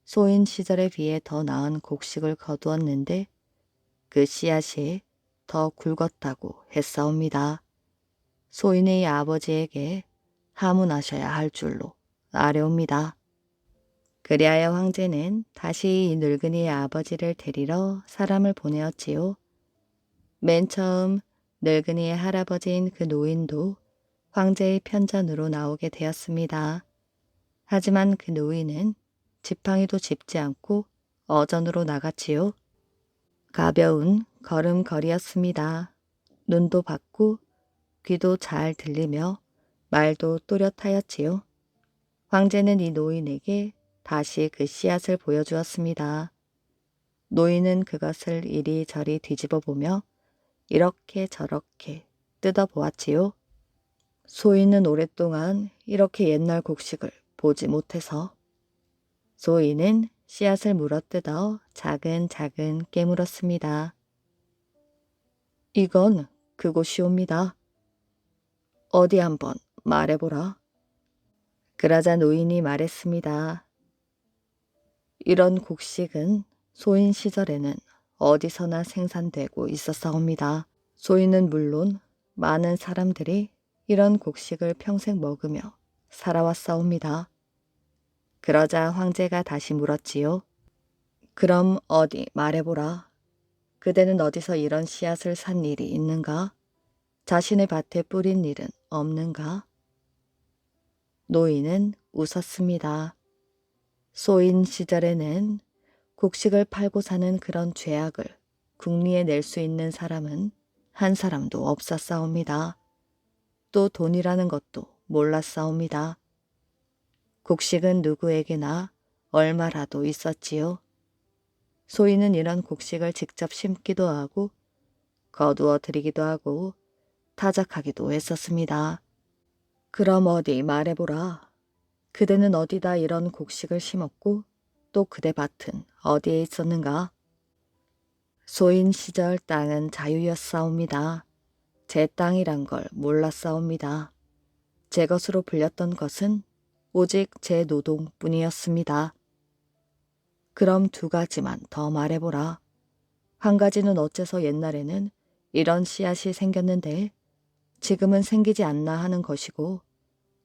소인 시절에 비해 더 나은 곡식을 거두었는데 그 씨앗이 더 굵었다고 했사옵니다. 소인의 아버지에게 하문하셔야 할 줄로 아뢰옵니다. 그리하여 황제는 다시 이 늙은이의 아버지를 데리러 사람을 보내었지요. 맨 처음 늙은이의 할아버지인 그 노인도 황제의 편전으로 나오게 되었습니다. 하지만 그 노인은 지팡이도 짚지 않고 어전으로 나갔지요. 가벼운 걸음걸이였습니다. 눈도 밝고 귀도 잘 들리며 말도 또렷하였지요. 황제는 이 노인에게 다시 그 씨앗을 보여주었습니다. 노인은 그것을 이리저리 뒤집어 보며 이렇게 저렇게 뜯어보았지요. 소인은 오랫동안 이렇게 옛날 곡식을 보지 못해서 소인은 씨앗을 물어뜯어 차근차근 깨물었습니다. 이건 그곳이옵니다. 어디 한번 말해보라. 그러자 노인이 말했습니다. 이런 곡식은 소인 시절에는 어디서나 생산되고 있었사옵니다. 소인은 물론 많은 사람들이 이런 곡식을 평생 먹으며 살아왔사옵니다. 그러자 황제가 다시 물었지요. 그럼 어디 말해보라. 그대는 어디서 이런 씨앗을 산 일이 있는가? 자신의 밭에 뿌린 일은 없는가? 노인은 웃었습니다. 소인 시절에는 곡식을 팔고 사는 그런 죄악을 궁리에 낼 수 있는 사람은 한 사람도 없었사옵니다. 또 돈이라는 것도 몰랐사옵니다. 곡식은 누구에게나 얼마라도 있었지요. 소인은 이런 곡식을 직접 심기도 하고 거두어 들이기도 하고 타작하기도 했었습니다. 그럼 어디 말해보라. 그대는 어디다 이런 곡식을 심었고 또 그대 밭은 어디에 있었는가? 소인 시절 땅은 자유였사옵니다. 제 땅이란 걸 몰랐사옵니다. 제 것으로 불렸던 것은 오직 제 노동뿐이었습니다. 그럼 두 가지만 더 말해보라. 한 가지는 어째서 옛날에는 이런 씨앗이 생겼는데 지금은 생기지 않나 하는 것이고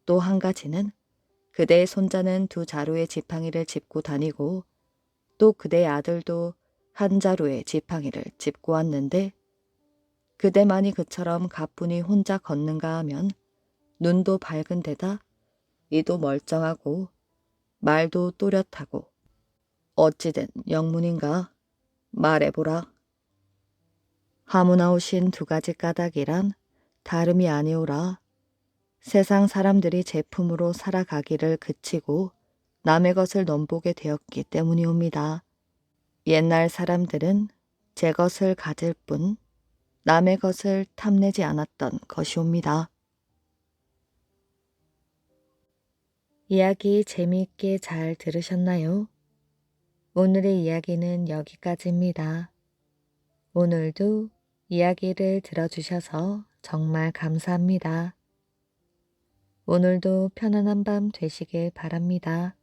또 한 가지는 그대의 손자는 두 자루의 지팡이를 짚고 다니고 또 그대의 아들도 한 자루의 지팡이를 짚고 왔는데 그대만이 그처럼 가뿐히 혼자 걷는가 하면 눈도 밝은 데다 이도 멀쩡하고 말도 또렷하고 어찌된 영문인가 말해보라. 하무나오신 두 가지 까닭이란 다름이 아니오라. 세상 사람들이 제품으로 살아가기를 그치고 남의 것을 넘보게 되었기 때문이옵니다. 옛날 사람들은 제 것을 가질 뿐 남의 것을 탐내지 않았던 것이옵니다. 이야기 재미있게 잘 들으셨나요? 오늘의 이야기는 여기까지입니다. 오늘도 이야기를 들어주셔서 정말 감사합니다. 오늘도 편안한 밤 되시길 바랍니다.